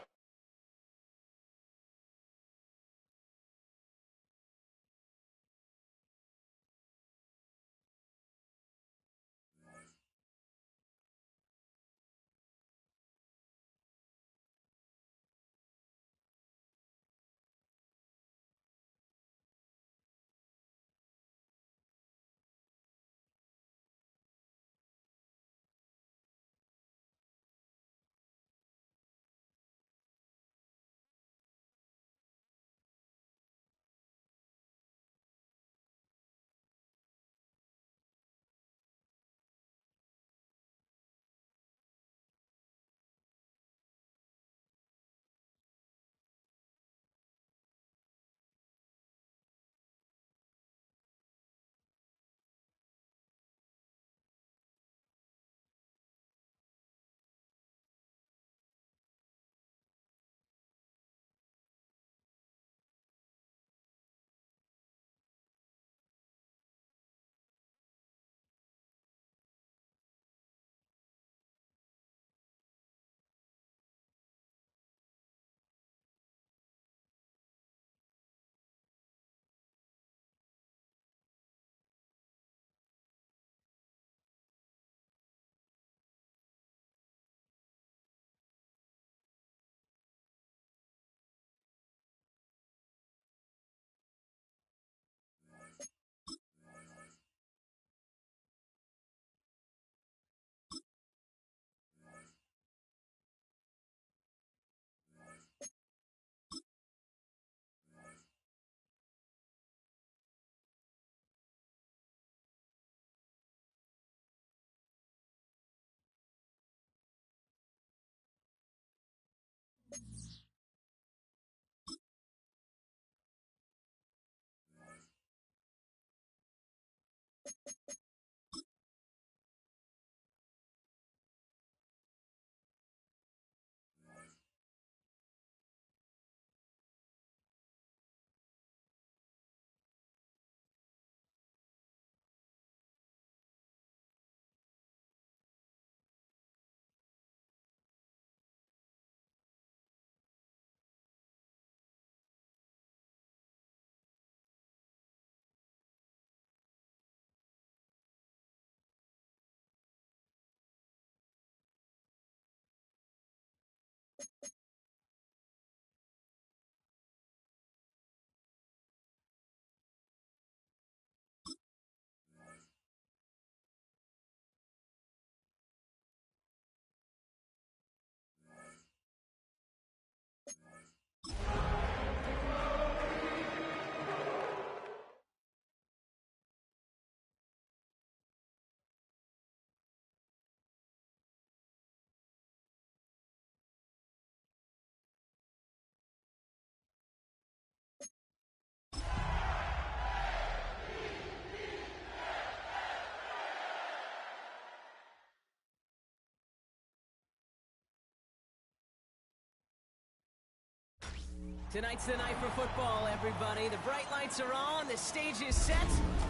Tonight's the night for football, everybody. The bright lights are on, the stage is set,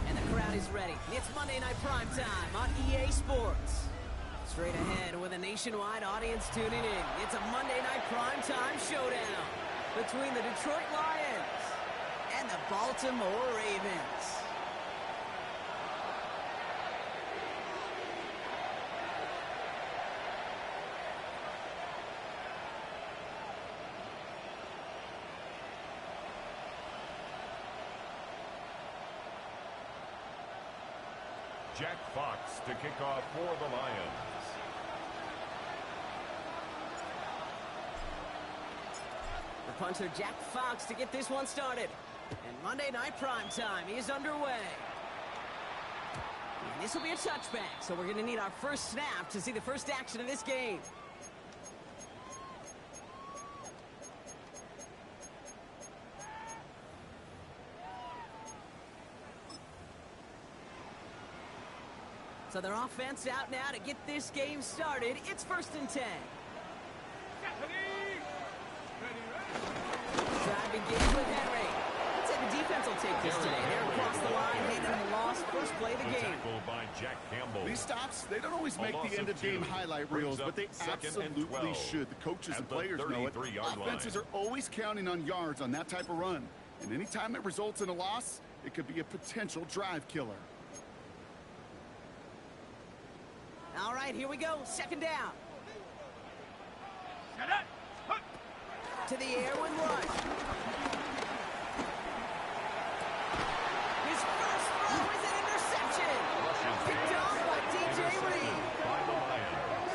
and the crowd is ready. It's Monday Night Primetime on EA Sports. Straight ahead with a nationwide audience tuning in. It's a Monday Night Primetime showdown. between the Detroit Lions and the Baltimore Ravens. Jack Fox to kick off for the Lions. The punter Jack Fox to get this one started. And Monday Night Primetime is underway. And this will be a touchback, so we're going to need our first snap to see the first action of this game. So their offense out now to get this game started. It's 1st and 10. Drive begins with Henry. Let's say the defense will take this today. They're across the line, handing them a loss. First play of the game. Tackled by Jack Campbell. These stops, they don't always make the end-of-game highlight reels, but they absolutely should. The coaches and players know it. Offenses are always counting on yards on that type of run. And anytime it results in a loss, it could be a potential drive killer. All right, here we go. 2nd down. To the air with Rush. His first throw is an interception. Picked off by DJ Reed. By the Lions.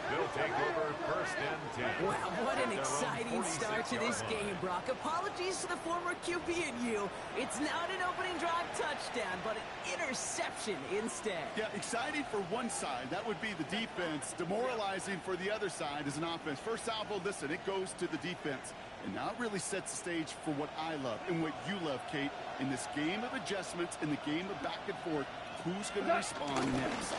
They'll take over 1st and 10. Wow, what an exciting start to this game, Brock. Apologies to the former QB and you. It's not an opening drive touchdown, but an interception instead. Yeah, exciting for one side. That would be the defense. Demoralizing for the other side as an offense. First salvo, listen, it goes to the defense. And now it really sets the stage for what I love and what you love, Kate. In this game of adjustments, in the game of back and forth, who's going to respond next?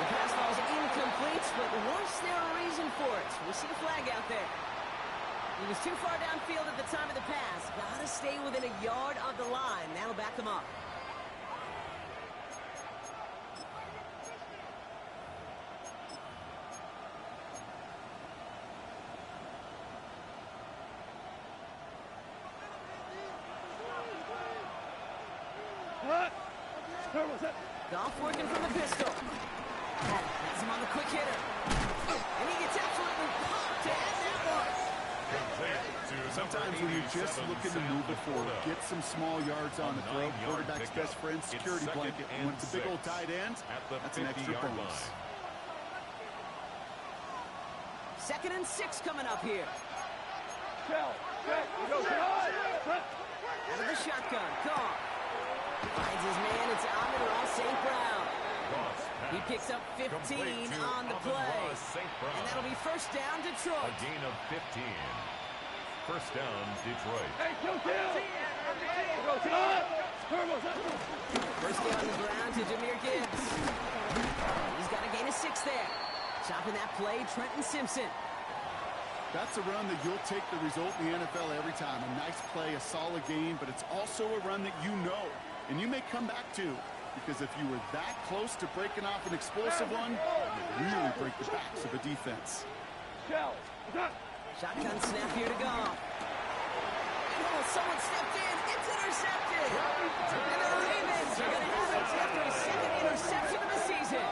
The pass ball is incomplete, but was there a reason for it? We see a flag out there. He was too far downfield at the time of the pass. Gotta stay within a yard of the line. That'll back him up. Goff working from the pistol. Has him on the quick hitter. And he gets absolutely pumped to end that one. Sometimes when you're just looking to move it forward, get some small yards on the throw, quarterback's best friend, security blanket. And when it's a big old tight end, that's an extra bonus. 2nd and 6 coming up here. Out of the shotgun, Goff. Finds his man, it's Amon-Ra St. Brown. He picks up 15 on the play. And that'll be 1st down, Detroit. A gain of 15. 1st down, Detroit. First down on the ground to Jahmyr Gibbs. He's got a gain of 6 there. Chopping that play, Trenton Simpson. That's a run that you'll take the result in the NFL every time. A nice play, a solid game, but it's also a run that you know. And you may come back to, because if you were that close to breaking off an explosive one, you really break the backs of a defense. Shotgun snap here to go. Oh, someone stepped in. It's intercepted. And the Ravens are going to have it after a 2nd interception of the season.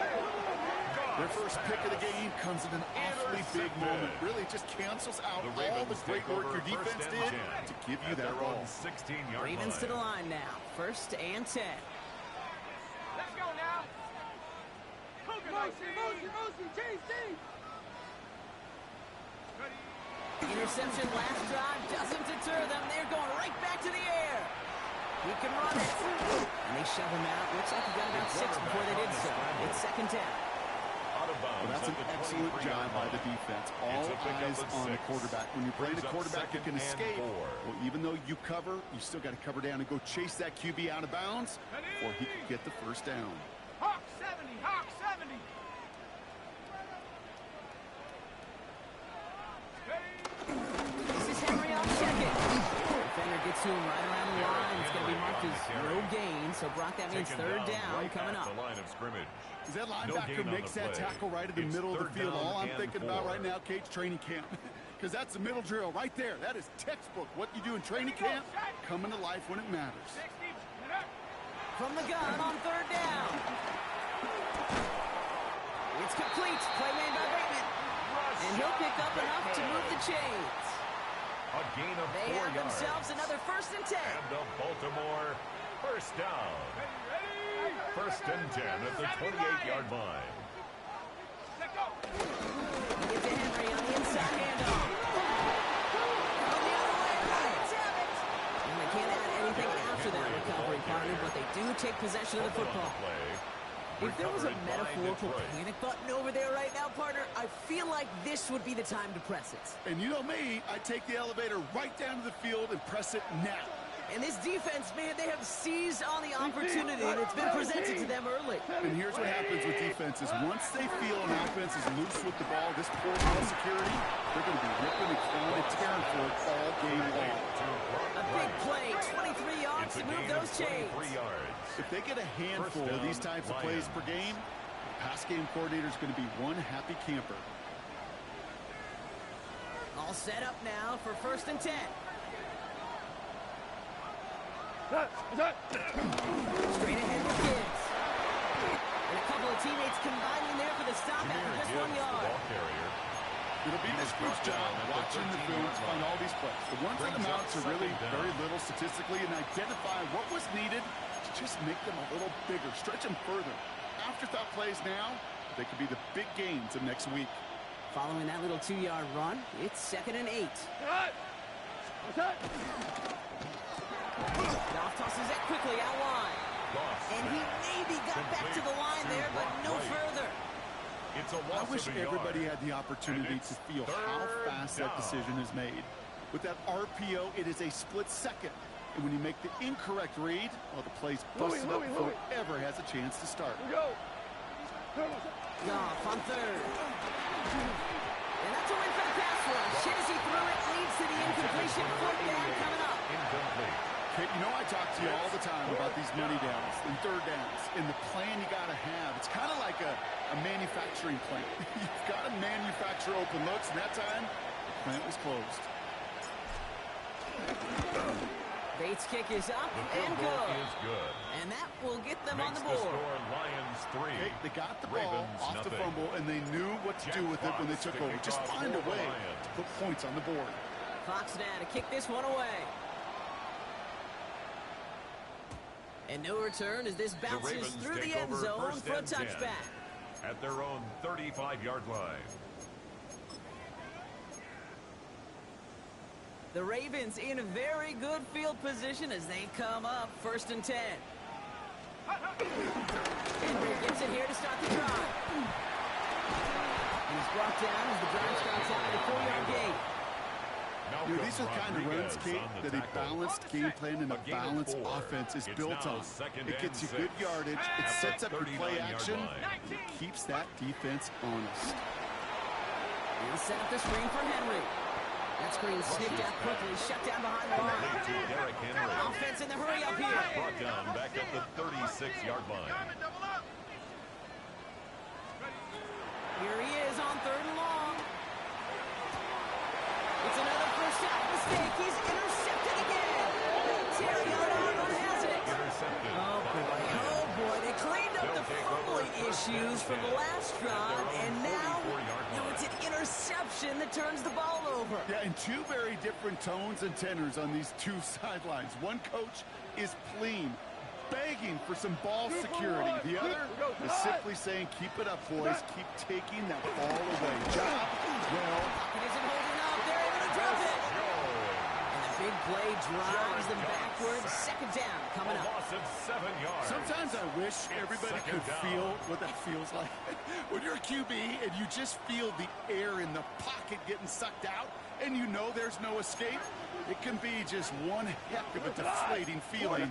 Their first pick of the game comes at an awfully big moment. Really just cancels out all the great work your defense did to give you that ball. 16-yard Ravens line. to the line now. 1st and 10. Let's go now. Interception last drive doesn't deter them. They're going right back to the air. He can run it. And they shove him out. Looks like he got about 6 before they did so. It's 2nd down. Well, that's an excellent job by the defense. All eyes on the quarterback. When you're playing a quarterback who can escape, well, even though you cover, you still got to cover down and go chase that QB out of bounds before he can get the 1st down. Hawk 70, Hawk 70. This is Henry on 2nd. Defender gets to him right around the line. It's going to be Mark is no gain, so Brock, that means third down coming up. The line of scrimmage. As that linebacker makes that tackle right in the middle of the field, all I'm thinking about right now, Kate's training camp. Because that's the middle drill right there. That is textbook. What you do in training camp, coming to life when it matters. From the gun on third down. It's complete. Play made by Bateman. And he'll pick up enough to move the chains. A gain of 4 yards. They have themselves another 1st and 10. And the Baltimore first down. 1st and 10 at the 28-yard line. Get to Henry on the inside handoff. On the other way, Lions have it. And they can't add anything after that recovery, partner, but they do take possession of the football. If there was a metaphorical panic button over there right now, partner, I feel like this would be the time to press it. And you know me, I take the elevator right down to the field and press it now. And this defense, man, they have seized on the opportunity that's been presented to them early. And here's what happens with defenses. Once they feel an offense is loose with the ball, this poor ball security, they're going to be ripping and clawing and tearing for it all game long. A big play, 23 yards to move those chains. If they get a handful of these types of plays per game, the pass game coordinator is going to be one happy camper. All set up now for 1st and 10. Straight ahead with Gibbs. And a couple of teammates combining there for the stop after just 1 yard. It'll be this group's job watching the film to find all these plays. The ones that amount to really very little statistically and identify what was needed to just make them a little bigger, stretch them further. Afterthought plays now, they could be the big gains of next week. Following that little 2-yard run, it's 2nd and 8. Goff tosses it quickly out wide. And he maybe got back to the line there, but no further. I wish everybody had the opportunity to feel how fast that decision is made. With that RPO, it is a split second. And when you make the incorrect read, well, the play's busted up before it ever has a chance to start. Goff on third. And that's a win for the pass rush. Hit as he threw it, leads to the incompletion. 4th down coming up. Kate, you know I talk to you all the time about these money downs and third downs and the plan you got to have. It's kind of like a manufacturing plant. You've got to manufacture open looks, and that time, the plant was closed. Bates' kick is up and good. And that will get them on the board. Lions 3. Hey, they got the ball off the fumble, and they knew what to do with it when they took over. Just find a way to put points on the board. Fox now to kick this one away. And no return as this bounces through the end zone for a touchback. At their own 35-yard line. The Ravens in a very good field position as they come up 1st and 10. Henry gets it here to start the drive. He's brought down as the drive starts out at a 4-yard gain. You know, these are the kind of runs, Kate, that a balanced game plan and a balanced offense is built on. It gets you good yardage, it sets up your play action, and it keeps that defense honest. He'll set up the screen for Henry. That screen snipped out quickly, shut down behind the line. Offense in the hurry up here. Brought down back at the 36-yard line. Here he is on 3rd and long. It's another first half mistake. He's intercepted again. Terry Arnold has it. Intercepted. Oh boy, they cleaned up the fumbling issues from the last drive, and now it's an interception that turns the ball over. Yeah, and two very different tones and tenors on these two sidelines. One coach is pleading, begging for some ball security. The other is simply saying, keep it up, boys. Keep taking that ball away. Job well. It isn't holding up. They're able to drop it. And the big play drives them backwards. 2nd down coming up. Loss of 7 yards. Sometimes I wish everybody could feel what that feels like. When you're a QB and you just feel the air in the pocket getting sucked out and you know there's no escape, it can be just one heck of a deflating feeling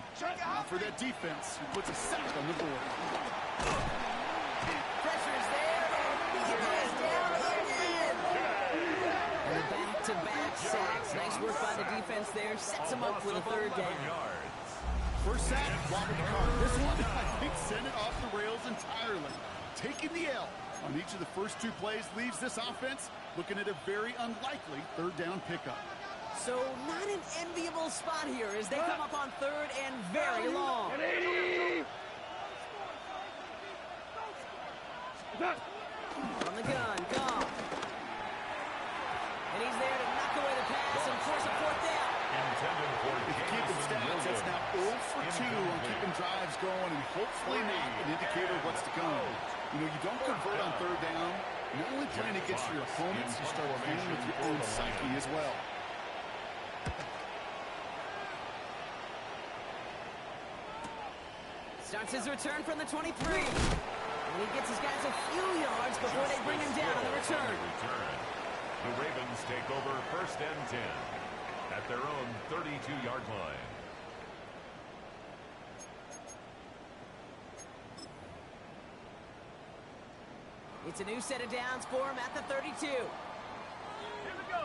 for that defense who puts a sack on the board. Pressure's there, and he goes down again. And back-to-back sacks. Nice work by the defense there. Sets him up with a 3rd down. First sack, Robert Carr. This one, I think, sent it off the rails entirely. Taking the L on each of the first two plays leaves this offense looking at a very unlikely third down pickup. So not an enviable spot here as they come up on third and very long. From the gun, Goff. And he's there to knock away the pass and force a fourth down. If you keep the stats, that's now 0 for 2 on keeping drives going, and hopefully not an indicator of what's to come. You know, you don't convert on third down. Not only playing against your opponents, you start playing with your own psyche as well. Starts his return from the 23. And he gets his guys a few yards before they bring him down on the return. The Ravens take over first and 10 at their own 32-yard line. It's a new set of downs for him at the 32. Here we go.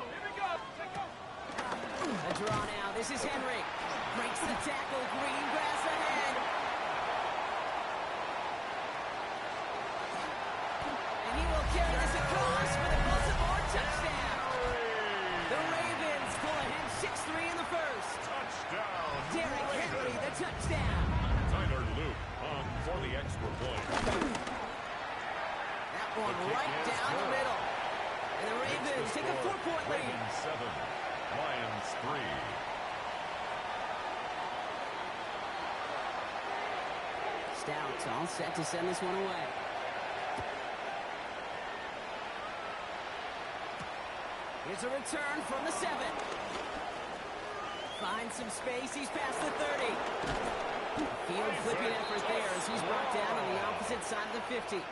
A draw now. This is Henry. Breaks the tackle. Green grass ahead. And he will carry this across for the Baltimore touchdown. The Ravens pull ahead 6-3 in the first. Touchdown. Derrick Henry, the touchdown. Tyler Luke on for the extra point. That one right down the middle. And the Ravens take a 4-point lead. Ravens 7, Lions 3. Stout all set to send this one away. Here's a return from the 7. Finds some space. He's past the 30. Field flipping effort there as he's brought down on the opposite side of the 50.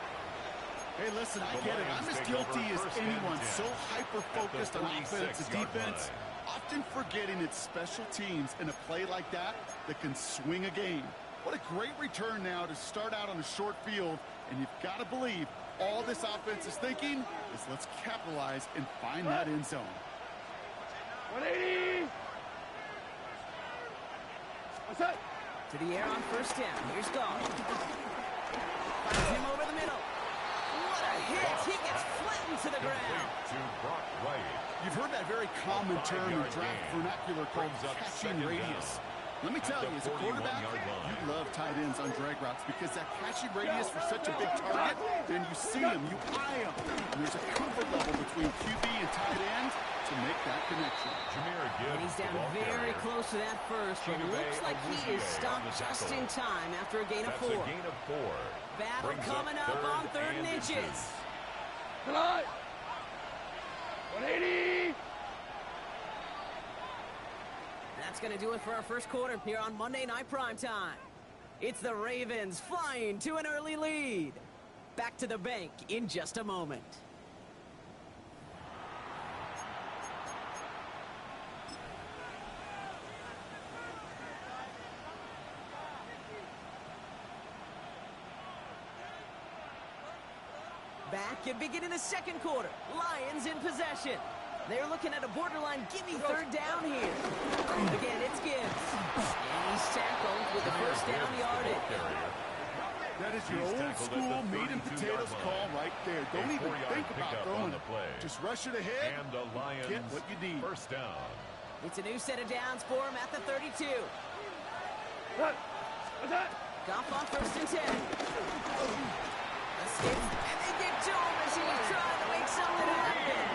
Hey, listen, I get it. I'm as guilty as anyone. So hyper-focused on offense and defense, often forgetting it's special teams in a play like that can swing a game. What a great return now to start out on a short field, and you've got to believe all this offense is thinking is let's capitalize and find that end zone. 180. What's that? To the air on first down. Here's Goff. Finds him over the middle. What a hit. He gets flattened to the ground. To Brock Wright. You've heard that very common term in draft vernacular called catching radius. Let me tell you, as a quarterback, you love tight ends on drag routes because that catching radius for such a big target, then you see him, you eye him, and there's a comfort level between QB and tight end to make that connection. And he's down very close to that first, but looks like he is stopped just in time after a gain of 4. That's a gain of 4. Battle coming up on 3rd and inches. Come on. 180. That's going to do it for our first quarter here on Monday Night Primetime. It's the Ravens flying to an early lead. Back to the bank in just a moment. Back and beginning the second quarter. Lions in possession. They're looking at a borderline gimme 3rd down here. Again, it's Gibbs. And he's tackled with the first down yardage. That is your old school meat and potatoes call right there. Don't even think about throwing it. Just rush it ahead and the Lions get what you need. First down. It's a new set of downs for him at the 32. What? What's that? Goff on 1st and 10. Escapes, and they get to him as he's trying to make something happen.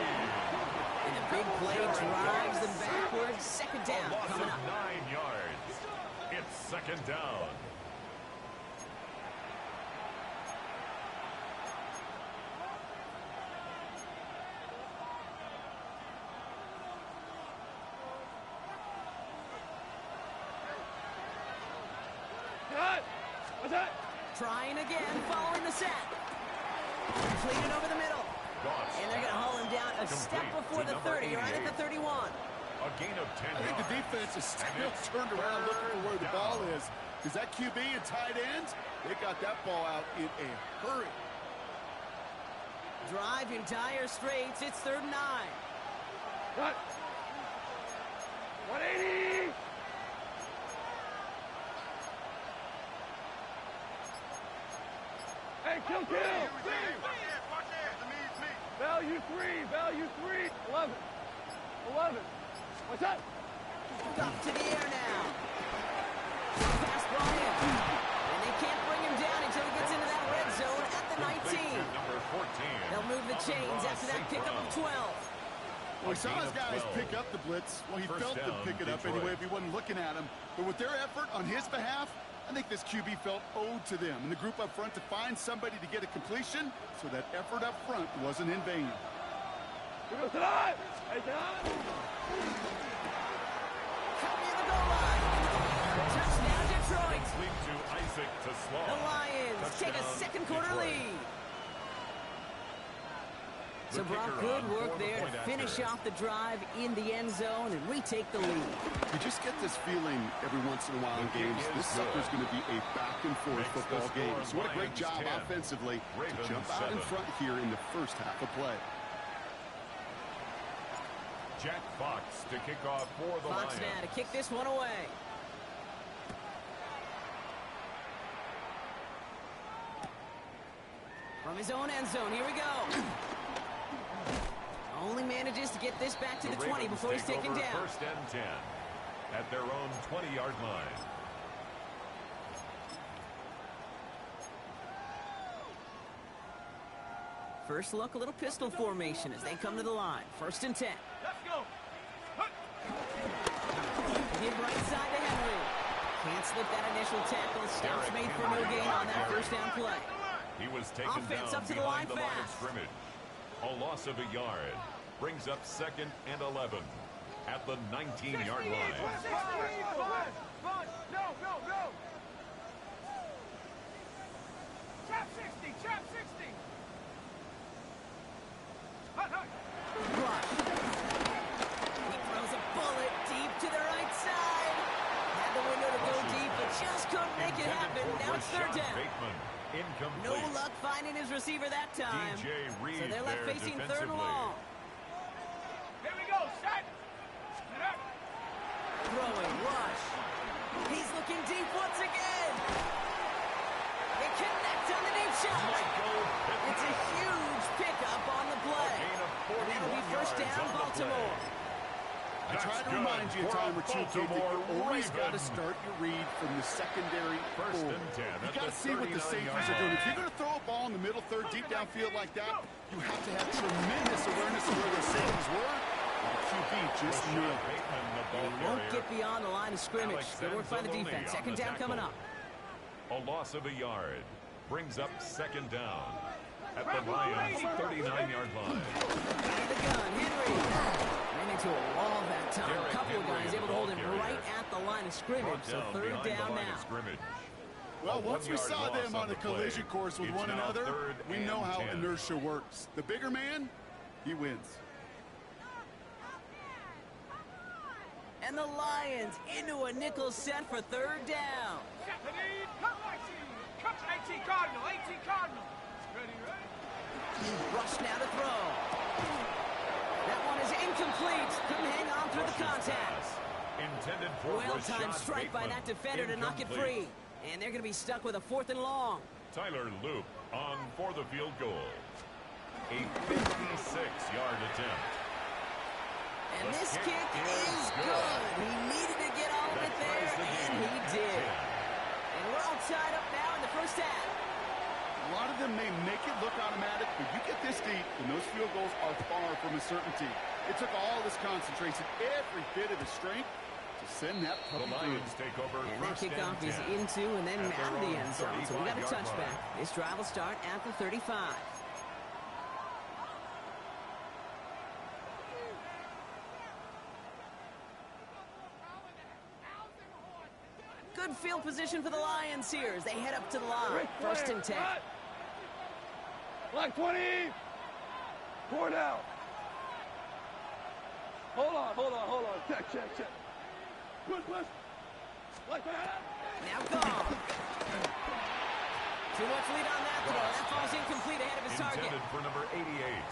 And the big play drives them backwards. 2nd down coming up. 9 yards. It's 2nd down. What's that? Trying again, following the sack. Completed over the middle. And they're going to haul him down a step before the 30, right at the 31. A gain of 10 I think the defense is still turned around looking for where the ball is. Because that QB and tight ends, they got that ball out in a hurry. Drive in dire straits. It's 3rd and 9. What? 180. Kill. Value 3. 11. What's that? Up to the air now. Pass Bryant. And they can't bring him down until he gets into that red zone at the 19. Number 14. They'll move the chains after that pickup of 12. Well, he saw his guys pick up the blitz. Well, he felt them pick it up anyway if he wasn't looking at him. But with their effort on his behalf, I think this QB felt owed to them and the group up front to find somebody to get a completion, so that effort up front wasn't in vain. Here goes tonight. Hey, John. Coming in the goal line. Touchdown, Detroit. Complete to Isaac to Slaw. The Lions take a second quarter lead. So Brock, good work there to finish off the drive in the end zone and retake the lead. You just get this feeling every once in a while in games. This sucker's going to be a back-and-forth football game. So what a great job offensively to jump out in front here in the first half of play. Jack Fox to kick off for the Lions. Fox now to kick this one away. From his own end zone, here we go. Only manages to get this back to the 20 before he's taken down. First and 10 at their own 20-yard line. First look, a little pistol formation as they come to the line. First and 10. Let's go. Hit right side to Henry. Can't slip that initial tackle. Stops made for no gain on that first down play. He was taken Offense down up to the line behind the line of fast. scrimmage. A loss of a yard brings up 2nd and 11 at the 19-yard line. No. Chap 60. Rush. He throws a bullet deep to the right side. Had the window to go deep, but just couldn't make it happen. Now it's third down. No luck finding his receiver that time. So they're left facing third and long. Here we go, set. Throwing, Rush. He's looking deep once again. They connect on the deep shot. It's a huge pickup on the play. And that'll be first down, Baltimore. I try to remind you a time or two, Kate, that you always got to start your read from the secondary forward. You got to see what the safeties are doing. If you're going to throw a ball in the middle third, deep downfield like that, you have to have tremendous awareness of where the safeties were. The QB just knew it. And he won't get beyond the line of scrimmage. Good work by the defense. Second down coming up. A loss of a yard brings up 2nd down at the Lions' 39-yard line. Out of the gun, Henry. Ran into a wall that time. A couple of guys able to hold him right at the line of scrimmage. So third down now. Well, once we saw them on the collision course with one another, we know how inertia works. The bigger man, he wins. And the Lions into a nickel set for third down. Cut 18 Cardinal. Ready. Rush now to throw. That one is incomplete. Couldn't hang on through the contact. Intended for Well-timed strike by that defender to knock it free. And they're going to be stuck with a 4th and long. Tyler Loop on for the field goal. A 56-yard attempt. And this kick is good. He needed to get all of it there, and he did. And we're all tied up now in the first half. A lot of them may make it look automatic, but you get this deep, and those field goals are far from a certainty. It took all this concentration, every bit of the strength, to send that puppy through. Take over. And that kickoff is into and then out of the end zone. So we got a touchback. This drive will start at the 35. Good field position for the Lions here as they head up to the line. First and 10. Black 20. 4 down. Hold on. Check. Push. Like that. Now gone. Too much lead on that throw. That falls incomplete ahead of his target. Intended for number 88.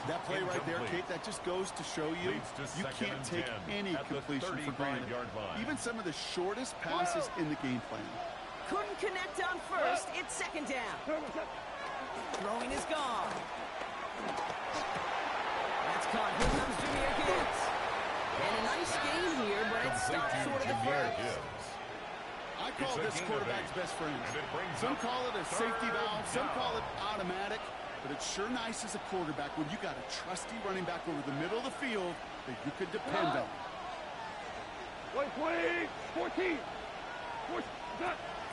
That play right there, Kate, that just goes to show you, you can't take any completion for granted. Even some of the shortest passes in the game plan. Couldn't connect on first. It's second down. Throwing is gone. That's caught. Here comes Jameer Gibbs. And a nice gain here, but it stopped short of the first. I call this quarterback's best friend. Some call it a safety valve, some call it automatic, but it's sure nice as a quarterback when you got a trusty running back over the middle of the field that you could depend on. 20, 14.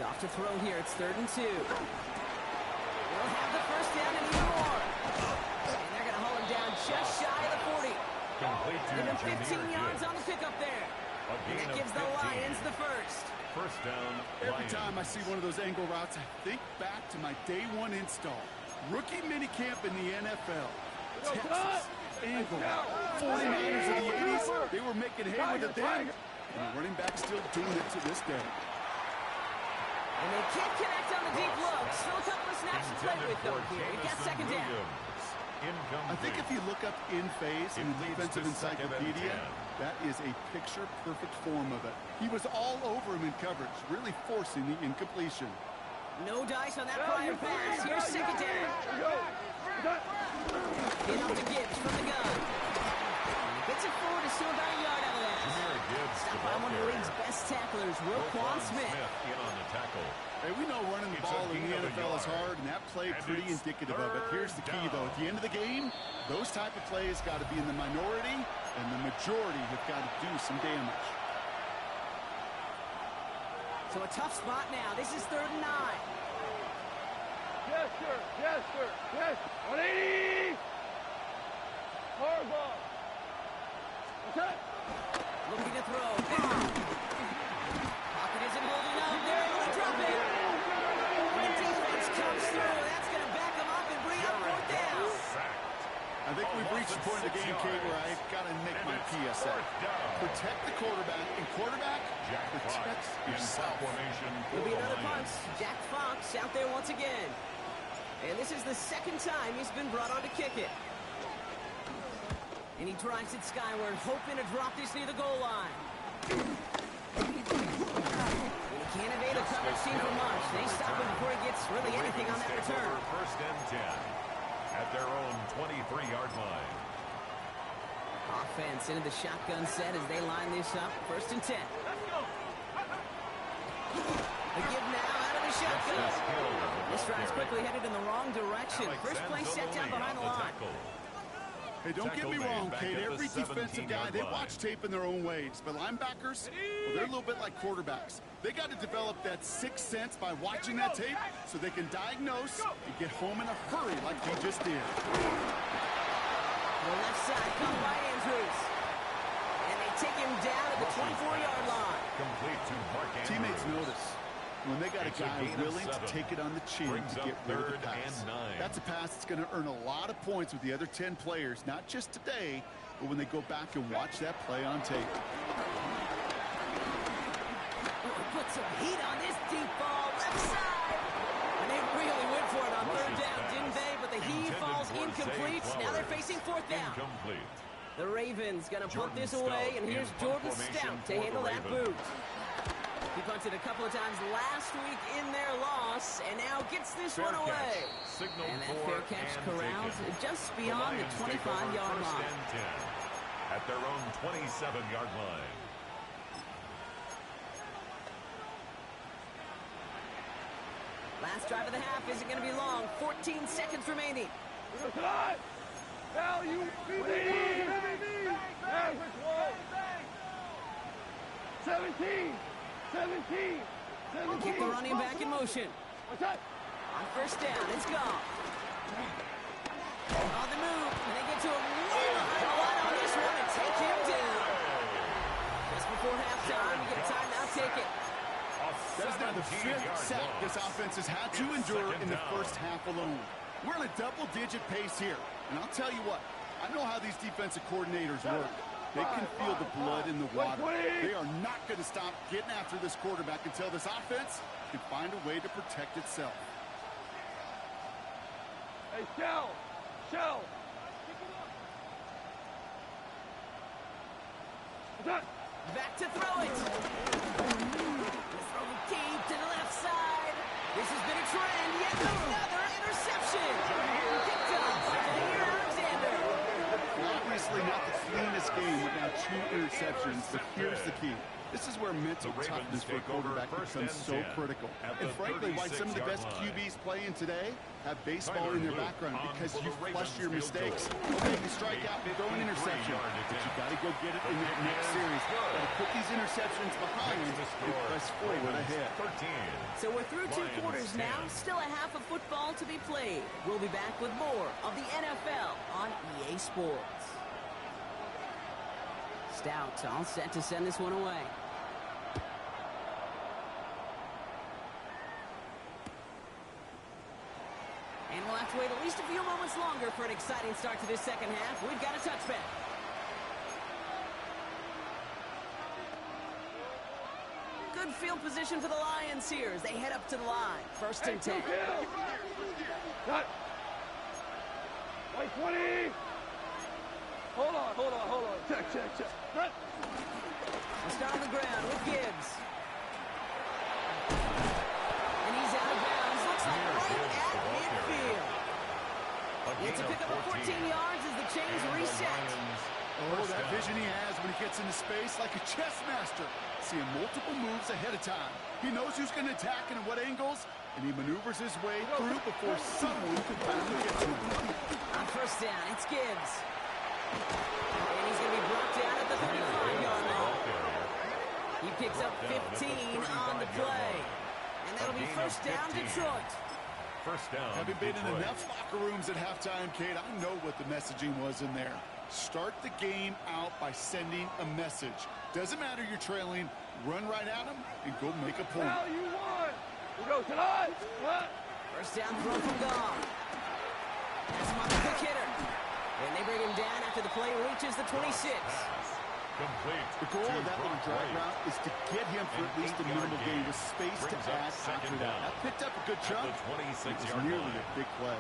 Off to throw here. It's 3rd and 2. They'll have the first down and even more. And they're going to haul him down just shy of the 40. Give him 15 yards on the pickup there. And that gives the Lions the first. First down, Every time I see one of those angle routes, I think back to my day one install. Rookie minicamp in the NFL. Texas, angle, 49ers of the 80s, they were making hay with it then. And the running back still doing it to this day. And they can't connect on the deep look. Still a couple of snaps to play with, though, here. He got 2nd down. I think if you look up in phase in the defensive encyclopedia, that is a picture-perfect form of it. He was all over him in coverage, really forcing the incompletion. No dice on that prior pass. Here's 2nd down. In off to Gibbs from the gun. Gets it forward to still about a yard out of that. Stopped by one of the league's best tacklers, Roquan Smith. In on the tackle. Hey, we know running the ball in the NFL is hard, and that play pretty indicative of it. Here's the key, though. At the end of the game, those type of plays got to be in the minority, and the majority have got to do some damage. So a tough spot now. This is 3rd and 9. Yes, sir. Yes, sir. Yes. 180. Hard ball. Okay. Looking to throw. Pocket isn't holding up. They're able to drop it. And the defense comes through. That's going to back them up and bring up 4th down. I think we've reached the point of the game, Kate, where I've got to make my PSA. Protect the quarterback, and quarterback, protect yourself. It'll be another punt. Jack Fox out there once again. And this is the 2nd time he's been brought on to kick it. And he drives it skyward, hoping to drop this near the goal line. And he can't evade a coverage team for much. They stop him before he gets really anything on that return. First and 10 at their own 23-yard line. Offense into the shotgun set as they line this up. 1st and 10. The give now out of the shotgun. This drive's quickly headed in the wrong direction. First play set down behind the line. Hey, don't get me wrong, Kate. Every defensive guy, they watch tape in their own ways. But linebackers, well, they're a little bit like quarterbacks. They got to develop that sixth sense by watching that tape so they can diagnose and get home in a hurry like he just did. The left side caught by Andrews. And they take him down at the 24-yard line. Complete to Mark Andrews. Teammates notice when they got a guy willing to take it on the chin to get rid of the pass. That's a pass that's going to earn a lot of points with the other 10 players, not just today, but when they go back and watch that play on tape. Put some heat on this deep ball, left side. And they really went for it on 3rd down, didn't they? But the heave falls incomplete. Now they're facing 4th down. The Ravens going to punt this away, and here's Jordan Stout to handle that boot. He punted a couple of times last week in their loss, and now gets this one away. And that fair catch corrals just beyond the 25-yard line. At their own 27-yard line. Last drive of the half isn't going to be long. 14 seconds remaining. Value, 17. Keep the running back in motion. On 1st down, it's gone. On the move, and they get to him way behind the line on this one and take him down. Just before halftime, you get a timeout, take it. That's now the 5th sack this offense has had to endure in the first half alone. We're in a double-digit pace here. And I'll tell you what, I know how these defensive coordinators work. They can feel the blood in the water. They are not going to stop getting after this quarterback until this offense can find a way to protect itself. Hey, Shell! Back to throw it. Throw deep to the left side. This has been a trend. Yet another interception. Obviously not the cleanest game with now 2 interceptions, but here's the key. This is where mental toughness for a quarterback becomes so critical. And frankly, why some of the best QBs playing today have baseball in their background, because you flush your mistakes. Okay, you strike out and throw an interception, but you got to go get it in that next series. Got to put these interceptions behind and press forward ahead. So we're through 2 quarters now. Still a half of football to be played. We'll be back with more of the NFL on EA Sports. Stout all set to send this one away. And we'll have to wait at least a few moments longer for an exciting start to this second half. We've got a touchback. Good field position for the Lions here as they head up to the line. 1st and 10. Cut. White 20. Hold on. Check. Cut. We'll start on the ground with Gibbs. And he's out of bounds. Looks like right at midfield. It's a pickup of 14 yards as the chains reset. Oh, that vision he has when he gets into space like a chess master. Seeing multiple moves ahead of time. He knows who's going to attack and at what angles, and he maneuvers his way through before someone can finally get to him. On 1st down, it's Gibbs. And he's going to be brought down at the 35-yard line. He picks up 15 on the play. And that'll be 1st down, Detroit. First down. Having been in enough locker rooms at halftime, Kate, I know what the messaging was in there. Start the game out by sending a message. Doesn't matter you're trailing, run right at them and go make a point. Now you won. We go tonight. What? 1st down throw from Goff. Pass him on the quick hitter. And they bring him down after the play reaches the 26. Complete. The goal of that little drag route is to get him for at least a minimal gain with space to add after that. That picked up a good chunk. It was nearly a big play.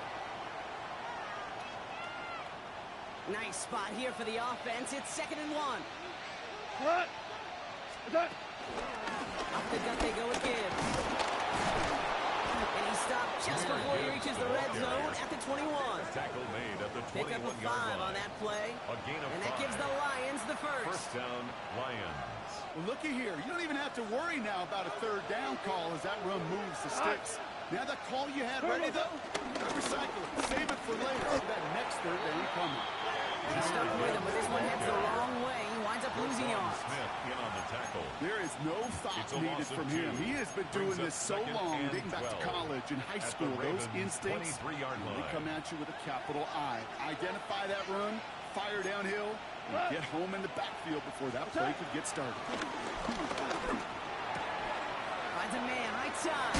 Nice spot here for the offense. It's 2nd and 1. What? Attack. Up the gut they go with Gibbs. And he stopped just before he reaches the red zone at the 21. Tackle made at the 21-yard line. Pick up a 5 on that play. And that gives the Lions the first. First down, Lions. Well, looky here. You don't even have to worry now about a 3rd down call as that run moves the sticks. Now that call you had ready, though, recycle it. Save it for later. That next 3rd down coming. He's stuck with him, but this one heads the wrong way. He winds up losing yards. Smith in on the tackle. There is no thought needed from him. He has been doing this so long, dating back to college and high school. Those instincts, they come at you with a capital I. Identify that run, fire downhill, and get home in the backfield before that play could get started. Finds a man, right side.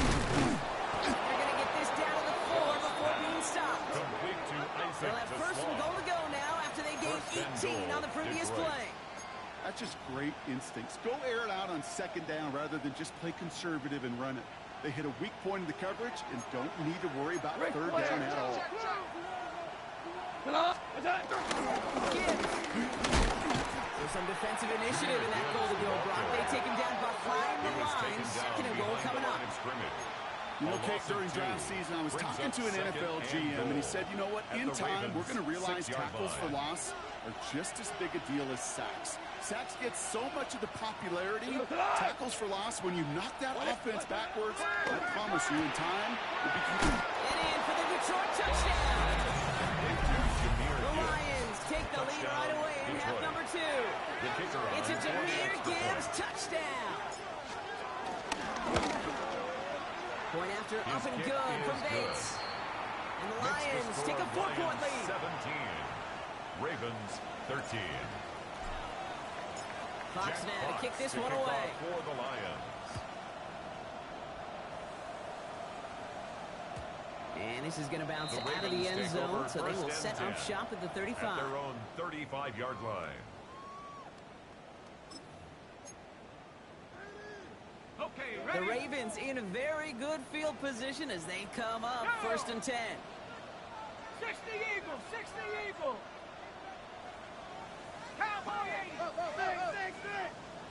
They're going to get this down to the floor before being stopped. Complete to Isaac. They'll have 1st and goal to go now after they gained 18 on the previous play. That's just great instincts. Go air it out on 2nd down rather than just play conservative and run it. They hit a weak point in the coverage and don't need to worry about 3rd down at all. There's some defensive initiative in that goal to go, Brock. They take him down behind the line. 2nd and goal coming up. You know, Kate, during draft season, I was talking to an NFL GM, and he said, you know what, in time, we're going to realize tackles for loss are just as big a deal as sacks. Sacks get so much of the popularity. Tackles for loss, when you knock that offense backwards, I promise you, in time, it becomes... And in for the Detroit touchdown. The Lions take the lead right away in half number 2. It's a Jahmyr Gibbs touchdown. Point after up and good from Bates. And the Lions take a 4-point lead. 17. Ravens 13. Fox now to kick this one away. For the Lions. And this is going to bounce out of the end zone, so they will set up shop at the 35. At their own 35-yard line. Okay, The ready? Ravens in a very good field position as they come up 1st and 10. 60 Eagles, 60 Eagles. Cowboy 80. Six.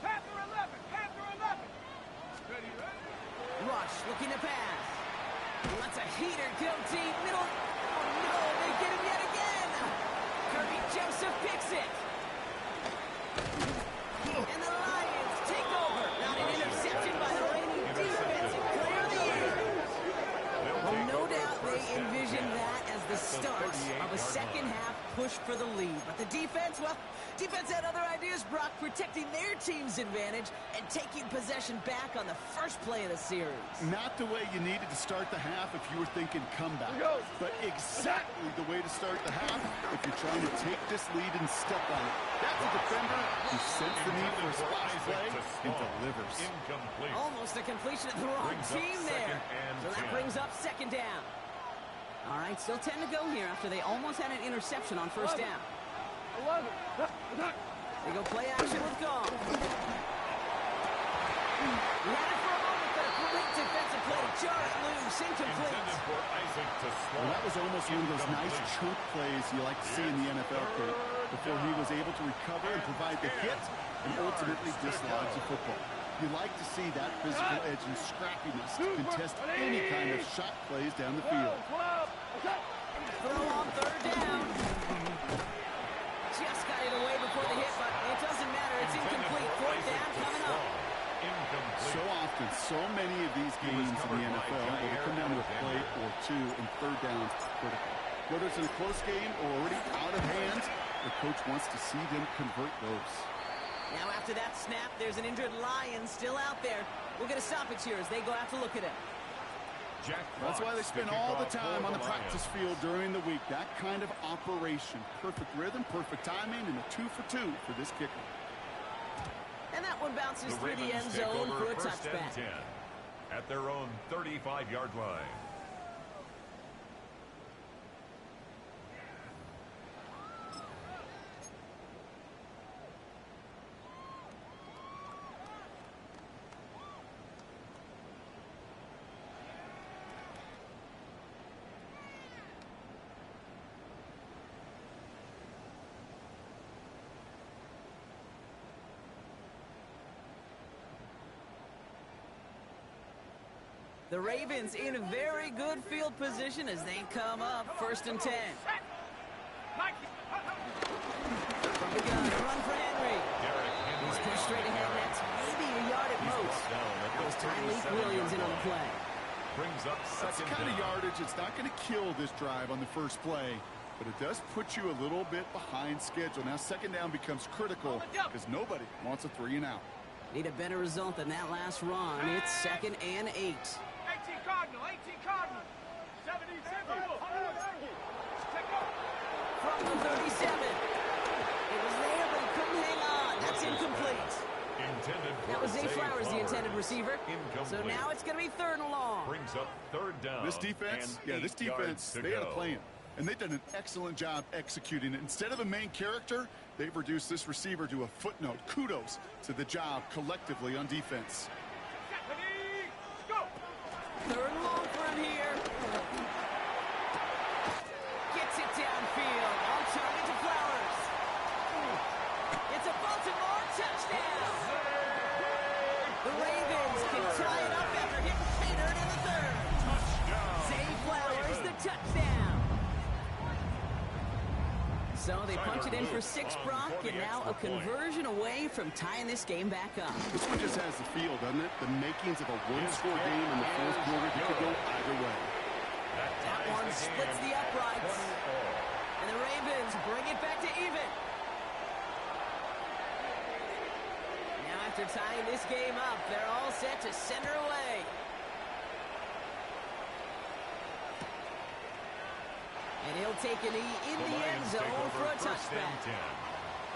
Panther 11, Panther 11. Ready? Rush looking to pass. Lets a heater go deep. Middle. Oh, no, they get him yet again. Kirby Joseph picks it. And the Lions take over. Not an interception by the reigning defense and clear the air. Well, no doubt they envisioned that as the start of a second-half push for the lead. But the defense, well, defense had other ideas, Brock, protecting their team's advantage and taking possession back on the first play of the series. Not the way you needed to start the half if you were thinking comeback, but exactly the way to start the half if you're trying to take this lead and step on it. That's a defender who sensed the need for a splash play and delivers. Incomplete. Almost a completion of the wrong team there. So that brings up second down. All right, still 10 to go here after they almost had an interception on first down. 11. They go play action with Gall. He had it for a moment, but a great defensive play. Jar it loose, incomplete. Well, that was almost one of those nice chunk plays you like to see in the NFL, Kurt, before he was able to recover and provide the hit and ultimately dislodge the football. You like to see that physical edge and scrappiness to contest any kind of shot plays down the field. Throw on third down. Just got it away before the hit, but it doesn't matter. It's incomplete. Fourth down coming up. So often, so many of these games in the NFL will come down to a play or two, and third downs critical. Whether it's in a close game or already out of hand, the coach wants to see them convert those. Now after that snap, there's an injured Lion still out there. We'll get a stoppage here as they go out to look at him. That's why they spend all the time on the practice field during the week. That kind of operation. Perfect rhythm, perfect timing, and a 2 for 2 for this kicker. And that one bounces through the end zone for a touchback. At their own 35-yard line. The Ravens in a very good field position as they come up first and 10. From the gun, run for Henry. He's pushed straight ahead, and that's maybe a yard at most. That was Tyreek Williams in on the play. Brings up That's the kind of yardage. It's not going to kill this drive on the first play, but it does put you a little bit behind schedule. Now second down becomes critical because nobody wants a 3 and out. Need a better result than that last run. It's 2nd and 8. 18 Cardinal, 18 Cardinal. 77. From the 37. It was there, but he couldn't hang on. That's incomplete. That was Zay Flowers, the intended receiver. So now it's going to be 3rd and long. Brings up 3rd down. This defense, they had a plan. And they've done an excellent job executing it. Instead of a main character, they've reduced this receiver to a footnote. Kudos to the job collectively on defense. 3rd and long for him here. Gets it downfield. On target to Flowers. It's a Baltimore touchdown. The Ravens can tie it up after hitting pay dirt in the 3rd. Zay Flowers, the touchdown. So they punch it in for 6, Brock, and now a conversion away from tying this game back up. This one just has the feel, doesn't it? The makings of a one-score game in the 4th quarter. It could go either way. That one splits the uprights. And the Ravens bring it back to even. Now after tying this game up, they're all set to send her away. And he'll take a knee in the end zone for a touchback.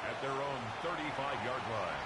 At their own 35-yard line.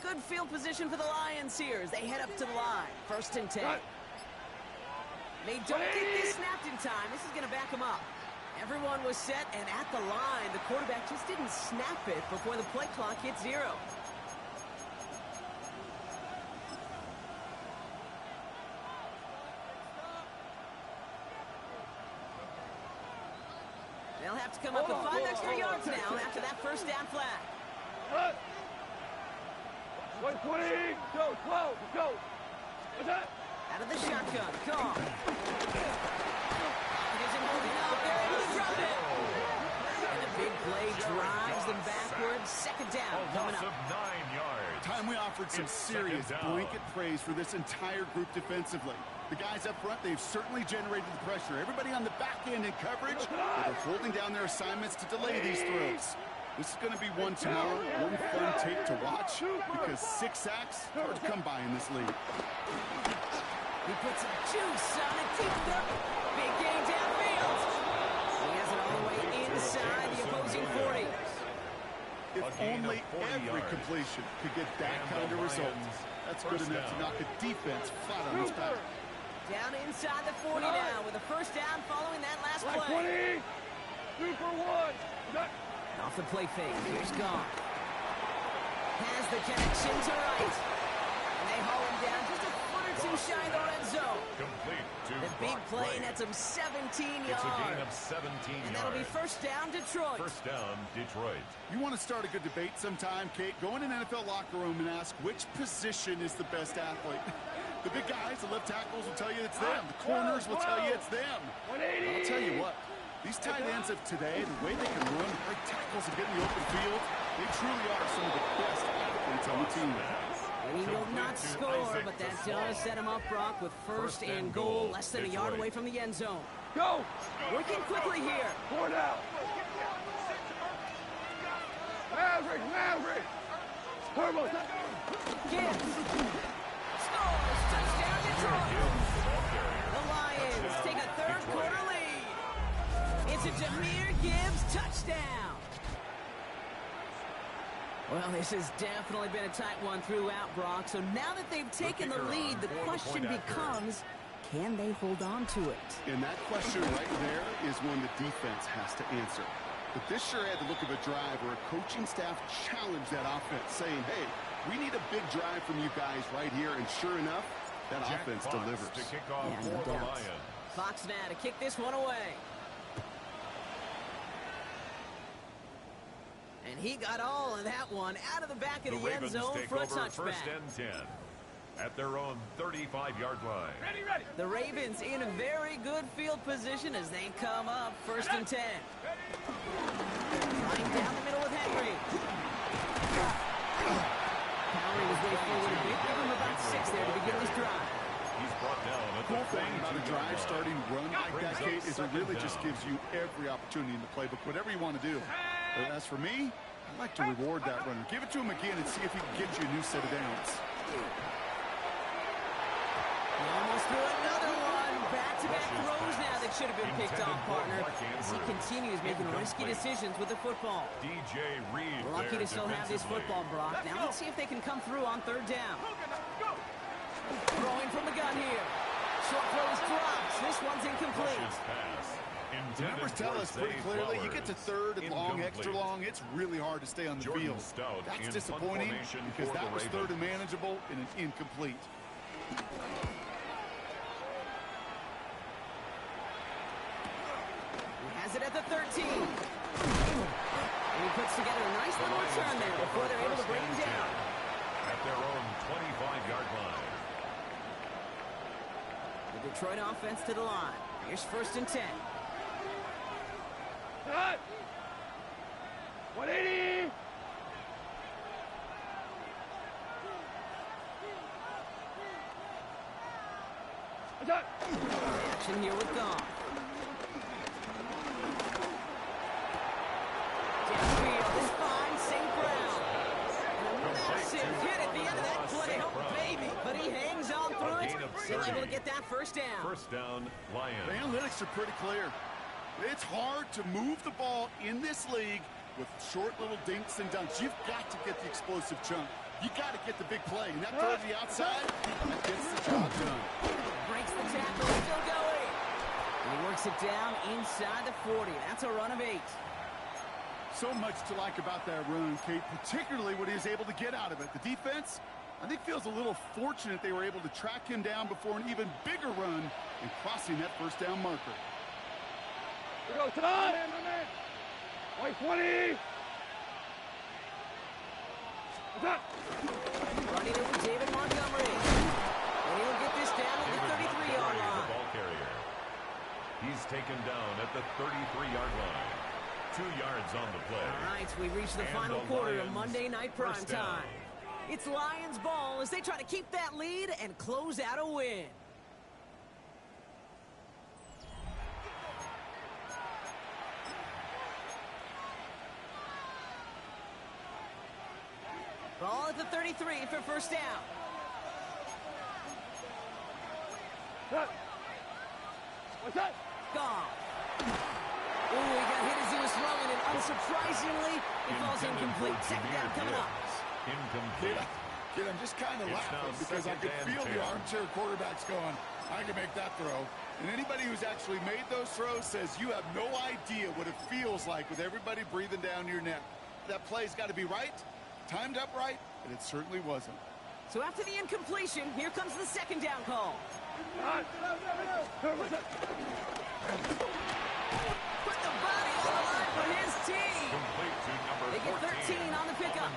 Good field position for the Lions here as they head up to the line. 1st and 10. They don't get this snapped in time. This is going to back them up. Everyone was set, and at the line, the quarterback just didn't snap it before the play clock hit 0. They'll have to come up with 5 extra yards now after that first down flag. 120, go, 12, go. What's that? Out of the shotgun, call. Isn't moving up, they're able to drop it. And a big play drives them backwards. Second down coming up. 9 yards. Time we offered some serious blanket praise for this entire group defensively. The guys up front, they've certainly generated the pressure. Everybody on the back end in coverage, they're holding down their assignments to delay these throws. This is going to be one tomorrow, one fun tape to watch, because 6 sacks, hard to come by in this league. He puts some juice on it, deep up. Big game downfield. He has it all the way inside the opposing 40. If only every completion could get that kind of result. That's good enough to knock a defense flat on its back. Down inside the 40 now with a first down following that last play. 20, 2 for 1. Off the play fake, here's Goff. Has the connection to right. And they haul him down just a foot or two shy of the red zone. Complete to The big Brock play Wright. nets him 17 It's a gain yards. of 17 And that'll be yards. first down Detroit. First down, Detroit. You want to start a good debate sometime, Kate? Go in an NFL locker room and ask which position is the best athlete. The big guys, the left tackles will tell you it's them. The corners will tell you it's them. I'll tell you what, these tight ends of today, the way they can run, break tackles and get in the open field, they truly are some of the best athletes on the team. And he will not score, but that does set him up, Brock, with first and goal, less than a yard away from the end zone. Go. Working quickly here. 4 down. Maverick. Turbo. Gibbs. Scores. Touchdown, Detroit. The Lions take a third quarter lead. It's a Jahmyr Gibbs touchdown. Well, this has definitely been a tight one throughout, Brock. So now that they've taken the lead, the question becomes, can they hold on to it? And that question right there is one the defense has to answer. But this sure had the look of a drive where a coaching staff challenged that offense, saying, hey, we need a big drive from you guys right here. And sure enough, that offense delivers. To kick off Yeah, no for the doubt. Lions. Fox now to kick this one away. And he got all of that one out of the back of the end Ravens zone take for a over touchback. first and 10 at their own 35-yard line. Ready. The Ravens in a very good field position as they come up first and 10. Right down the middle with Henry. Powering his way forward a bit. Give him about 6 there to begin this drive. He's brought down at Cool the thing about a 32-yard drive line. starting run like that, Kate, is it really Second just down. gives you every opportunity in the playbook, whatever you want to do. But as for me, I like to reward that runner. Give it to him again and see if he can get you a new set of downs. Almost threw another one. Back-to-back throws now that should have been picked off, partner, as he continues making risky decisions with the football. DJ Reed Lucky there to still have this defensively. football, Brock. Now let's see if they can come through on third down. Throwing from the gun here. Short throw is dropped. This one's incomplete. His pass. The numbers tell us pretty clearly, you get to third and long, extra long, it's really hard to stay on the Jordan field. Stout That's in disappointing punt formation because for that the was third and Ravens. manageable and an incomplete. He has it at the 13. And he puts together a nice little return there before they're able to bring him down. At their own 25-yard line. The Detroit offense to the line. Here's first and 10. Cut. 180. Attack. Action here with Goff. Downfield is fine, St. Brown. And a massive hit at the end of that play. Oh, baby. But he hangs on through A it. gain of Still 30. able to get that first down. First down, Lions. The analytics are pretty clear. It's hard to move the ball in this league with short little dinks and dunks. You've got to get the explosive chunk. You got to get the big play. And that throw to the outside, that gets the job done. Breaks the tackle, still going. And he works it down inside the 40. That's a run of 8. So much to like about that run, Kate, particularly what he was able to get out of it. The defense, I think, feels a little fortunate they were able to track him down before an even bigger run and crossing that first down marker. Here goes time. White 20. Running it with David Montgomery. And he'll get this down at the 33-yard line. The ball carrier. He's taken down at the 33-yard line. 2 yards on the play. All right, we reach the final quarter of Monday Night Prime Time. It's Lions ball as they try to keep that lead and close out a win. Ball at the 33 for first down. What's that? Gone. Ooh, he got hit as he was throwing, and unsurprisingly, it falls incomplete. Second down coming up. Incomplete. Kid, I'm just kind of laughing because I could feel the armchair quarterbacks going, I can make that throw. And anybody who's actually made those throws says you have no idea what it feels like with everybody breathing down your neck. That play's got to be right, timed up right, and it certainly wasn't. So after the incompletion, here comes the second down call. Put the body on the line for his team. Complete to number They get 14 13 on the pickup.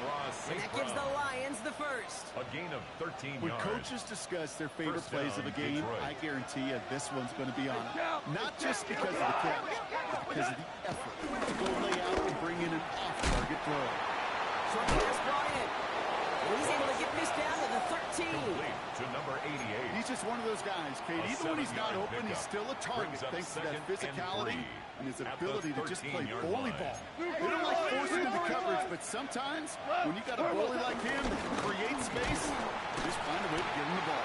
And that gives the Brown. Lions the first. A gain of 13 When yards. coaches discuss their favorite First plays down, of a game, Detroit. I guarantee you this one's going to be on it. Not just because of the catch, but because of the effort to go lay out and bring in an off-target throw. Short pass brought in. And he's able to get this down to the 13. Complete to number 88. He's just one of those guys, Kate. Even when he's not open, he's still a target thanks to that physicality and his ability to just play bully ball. They don't like forcing into coverage, but sometimes when you got a bully like him that can create space, just find a way to get him the ball.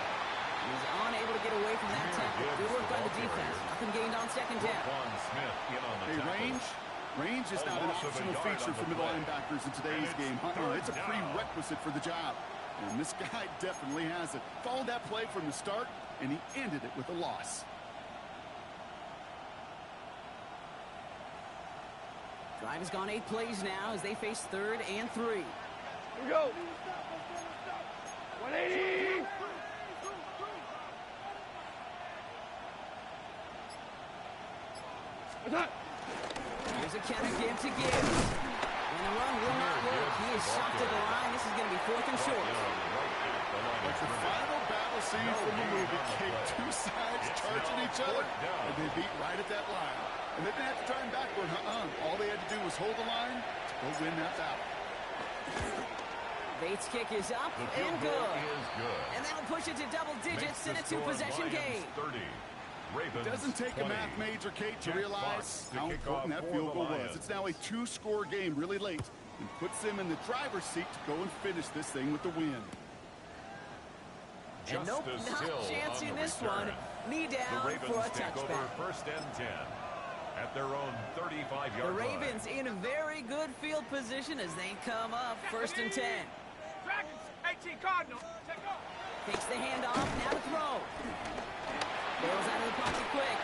He's unable to get away from that tackle. Good work by the defense. Nothing gained on second down. Quan Smith in on the Hey, tackle. range is not an loss of a optional yard feature on for the middle play. linebackers in today's And it's game. It's a third down. prerequisite for the job. And this guy definitely has it. Followed that play from the start, and he ended it with a loss. Drive has gone 8 plays now as they face 3rd and 3. Here we go. 180. What's that? Here's a counter give to Gibbs. And the run will not work. He is shot to the line. This is going to be 4th and short. Like the final battle scene from the movie, Kate, 2 sides charging each other, and they beat right at that line. And they didn't have to turn backward, All they had to do was hold the line to go win that battle. Bates' kick is up The field and goal good. is good. And that'll push it to double digits in a Makes the score 2-possession Lions game. 30. Ravens It doesn't take 20. a math major, Kate, to Jack realize Fox to how kick important off that for field the goal was. Lions. It's now a 2-score game really late and puts them in the driver's seat to go and finish this thing with the win. And nope, Justice not Hill chancing on the this return. one. Knee The down Ravens for a take over touchback. 1st and 10 at their own 35-yard The line. Ravens in a very good field position as they come up 1st and 10. Dragons, 18 Cardinal. Check off. Takes the handoff, now to throw. Bails out of the pocket quick.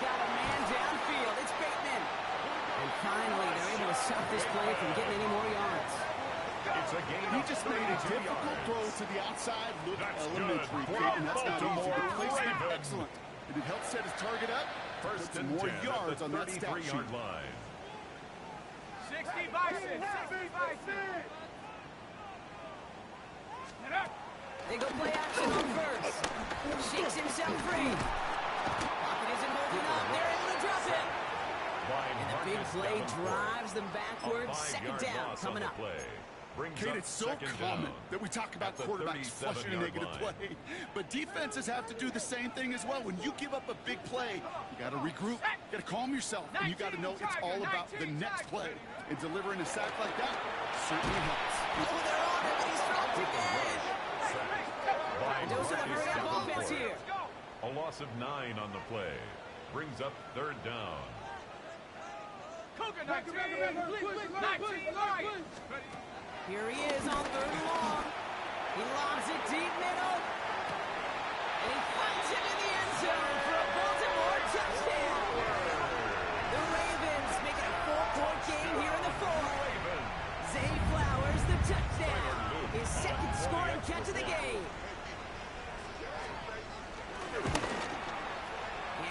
Got a man downfield. It's Bateman. And finally, they're able to stop this play from getting any more yards. It's a gain He of just made a 32 difficult yards. throw to the outside look That's elementary, good for Kate, and that's not easy. Baltimore The placement, Ravens. excellent. Did it help set his target up? Put 1st some and more 10 yards at on the that stat 33-yard sheet. line. 60 Bison. 60 Bison. Get up. They go play action on first. Shakes himself free. Pocket isn't holding up. They're able to drop it. And the big play drives them backwards. Second down coming up. Kate, it's so common that we talk about quarterbacks flushing a negative play, but defenses have to do the same thing as well. When you give up a big play, you got to regroup, you got to calm yourself, and you got to know it's all about the next play. And delivering a sack like that certainly helps. Oh, they're on him, and he's dropped again. Those are the hurry-up offense here. A loss of 9 on the play brings up 3rd down. Cougar 19. 19 Lions. Here he is on 3rd and long. He lobs it deep middle. And he finds it in the end zone for a Baltimore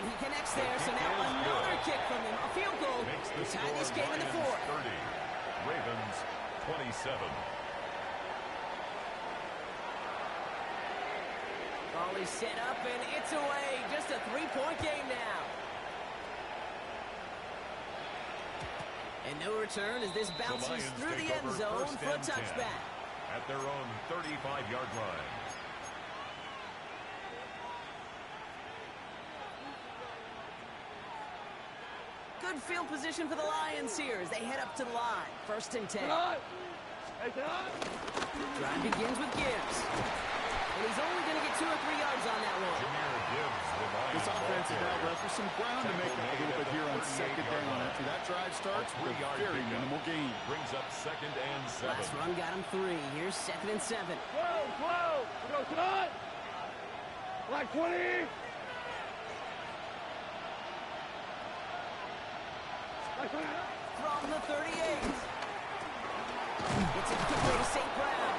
And he connects there, so now another kick from him. A field goal to tie this game in the fourth. 30. Ravens 27. Ball is set up, and it's away. Just a three-point game now. And no return as this bounces through the end zone for a touchback. At their own 35-yard line. Good field position for the Lions here as they head up to the line. 1st and 10. Drive begins with Gibbs. And he's only going to get 2 or 3 yards on that one. This offense is now left with some ground to make up a little bit here on 2nd down. After that drive starts with a very minimal gain. Brings up 2nd and 7. Last run got him 3. Here's 2nd and 7. 12. We go tonight. Like 20. From the 38. It's a good way to St. Brown.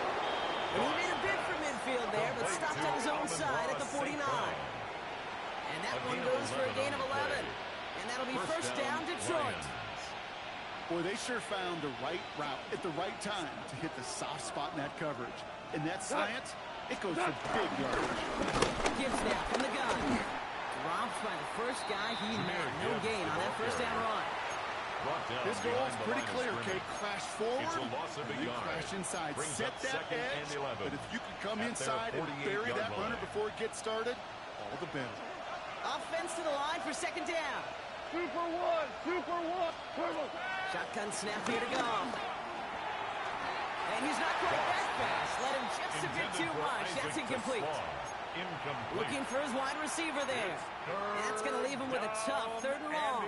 And he made a bid for midfield there, but stopped on his own side at the 49. And that one goes for a gain of 11. And that'll be 1st down, Detroit. Boy, they sure found the right route at the right time to hit the soft spot in that coverage. And that slant, it goes for big yardage. Gibbs now from the gun. Dropped by the first guy he met. No gain on that 1st down run. His goal is pretty clear, Kate. Crash forward, and then crash inside. Set that edge, but if you can come inside and bury that runner before it gets started, all the better. Offense to the line for 2nd down. 2 for 1. 2 for 1. Shotgun snap here to go. And he's not quite that fast. Let him just a bit too much. That's incomplete. Looking for his wide receiver there. And that's going to leave him with a tough 3rd and long.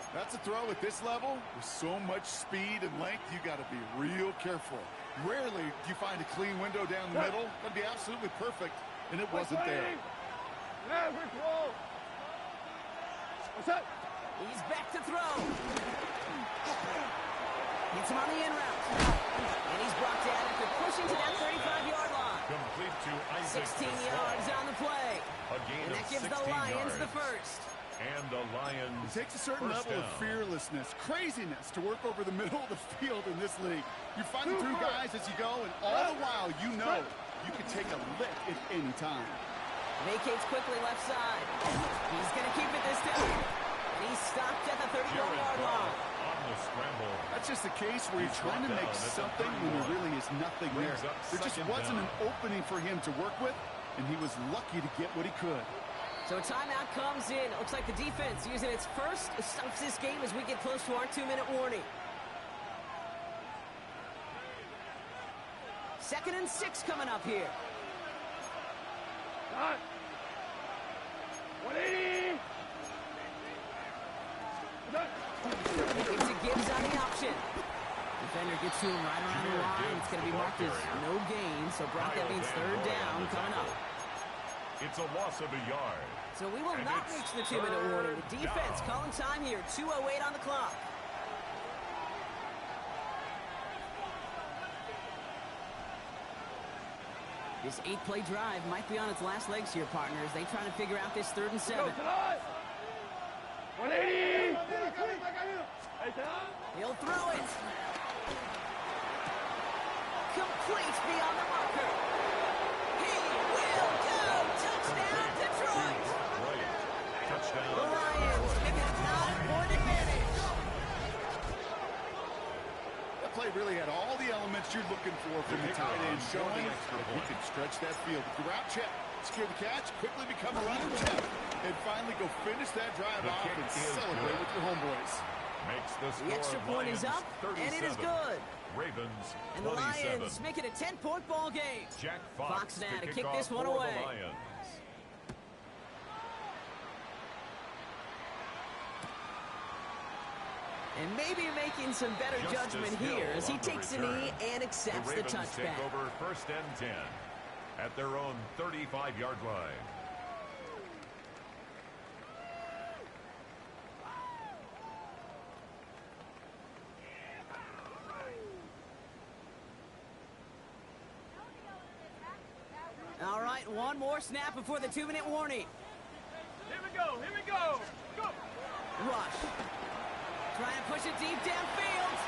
That's a throw at this level. With so much speed and length, you got to be real careful. Rarely do you find a clean window down the middle. That'd be absolutely perfect, and it wasn't there. What's up? He's back to throw. Gets him on the in route. And he's brought down after pushing to that 35-yard line. Complete to Isaac 16 yards on the play. And that gives the Lions the 1st. And the Lions. It takes a certain level of fearlessness, craziness to work over the middle of the field in this league. You're fighting through guys as you go, and all the while you know you can take a lick at any time. Vacates quickly left side. He's going to keep it this time. And he's stopped at the 31-yard line. On the scramble. That's just a case where you're trying to make something when there really is nothing there. There just wasn't an opening for him to work with, and he was lucky to get what he could. So a timeout comes in. It looks like the defense using its first stops this game as we get close to our 2-minute warning. 2nd and 6 coming up here. 180. It's a Gibbs on the option. Defender gets to him right around the line. It's going to be marked as no gain. So Brock, that means 3rd down coming up. It's a loss of a yard. So we will not reach the 2-minute warning. The defense calling time here. 2:08 on the clock. This 8-play drive might be on its last legs here, partners. They try to figure out this 3rd and 7. 180. He'll throw it. Complete beyond the marker. He will go. Touchdown, Detroit. Touchdown. The Lions make it a 9-point advantage. That play really had all the elements you're looking for from the tight end, showing that he could stretch that field. With the route check, secure the catch, quickly become a running check, and finally go finish that drive off and celebrate with your homeboys. Makes the score. The extra point is up, and it is good. Ravens, and the Lions make it a 10-point ball game. Jack Fox now to kick this one away. And maybe making some better judgment here as he takes a knee and accepts the touchback. Take over 1st and 10 at their own 35-yard line. All right, one more snap before the 2-minute warning. Here we go. Rush. Trying to push it deep downfield.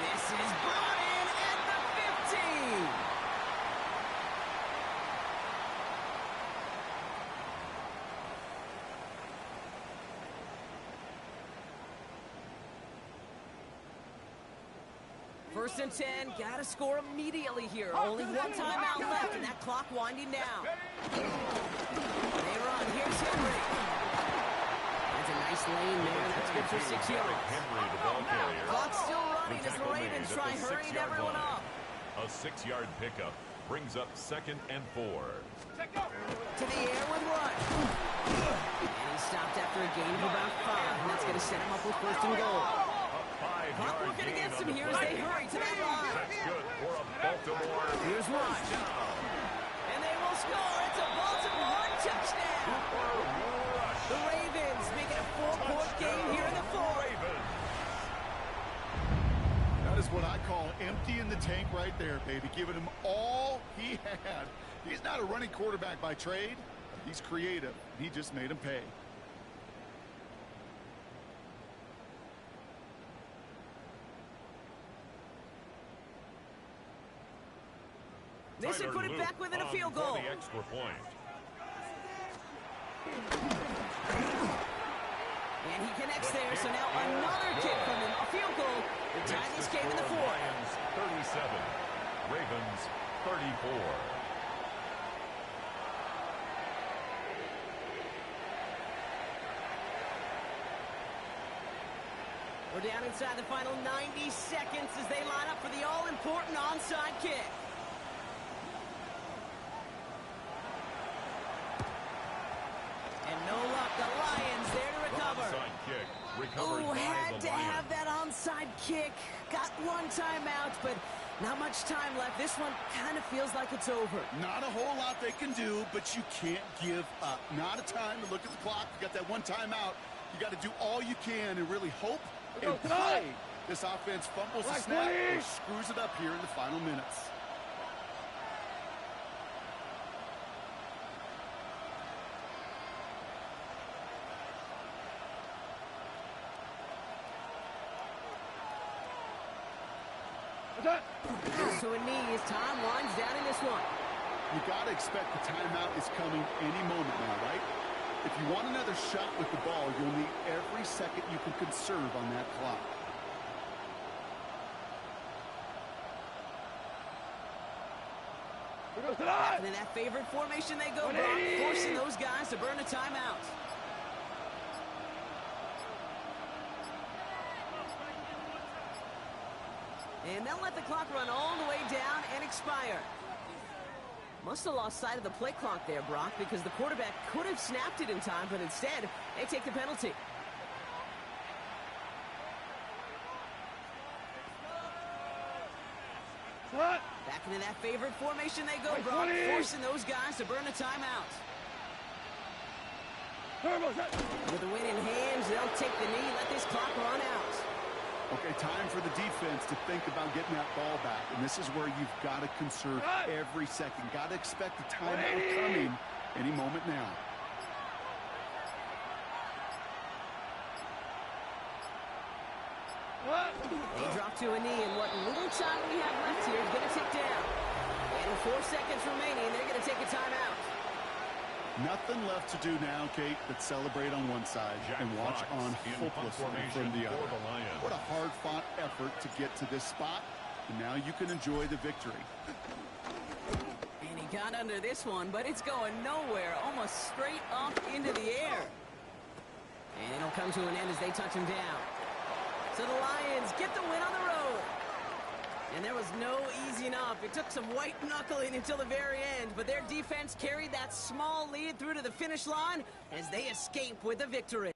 This is brought in at the 15. First and 10, gotta score immediately here. Only one timeout left, and that clock winding down. They run, here's Henry. That's a nice lane there, that's good for 6 yards. Henry, the ball carrier. Clock's still running as the Ravens try hurrying everyone up. A 6-yard pickup brings up 2nd and 4. To the air with Rush. And he stopped after a gain of about 5, and that's gonna set him up with first and goal. Clock working against him here as they hurry to that line. That's good for a Baltimore. Here's Rush. And they will score. It's a Baltimore touchdown. The Ravens making a 4-point game here in the 4th. That is what I call emptying the tank right there, baby. Giving him all he had. He's not a running quarterback by trade. He's creative. He just made him pay. They should put it back within a field goal. The extra point. And he connects there, so now another kick from him. A field goal to tie this game in the 4th. Lions 37, Ravens 34. We're down inside the final 90 seconds as they line up for the all-important onside kick. No luck, the Lions there to recover. Onside kick recovered Oh, by had the to Lions. have that onside kick. Got one timeout, but not much time left. This one kind of feels like it's over. Not a whole lot they can do, but you can't give up. Not a time to look at the clock. You got that one timeout. You got to do all you can and really hope and pray this offense fumbles the snap or screws it up here in the final minutes. Goes to a knee as time winds down in this one. You got to expect the timeout is coming any moment now, right? If you want another shot with the ball, you'll need every second you can conserve on that clock. And in that favorite formation they go, Brock, forcing those guys to burn a timeout. And they'll let the clock run all the way down and expire. Must have lost sight of the play clock there, Brock, because the quarterback could have snapped it in time, but instead, they take the penalty. Back into that favorite formation they go, Brock, forcing those guys to burn a timeout. With the win in hands, they'll take the knee, let this clock run out. Okay, time for the defense to think about getting that ball back. And this is where you've got to conserve every second. Got to expect the timeout coming any moment now. They drop to a knee, and what little time we have left here is going to tick down. And 4 seconds remaining, they're going to take a timeout. Nothing left to do now, Kate, but celebrate on one side and watch on hopelessly from the other. What a hard-fought effort to get to this spot, and now you can enjoy the victory. And he got under this one, but it's going nowhere, almost straight up into the air. And it'll come to an end as they touch him down. So the Lions get the win on the road. And there was no easing up. It took some white knuckling until the very end, but their defense carried that small lead through to the finish line as they escape with the victory.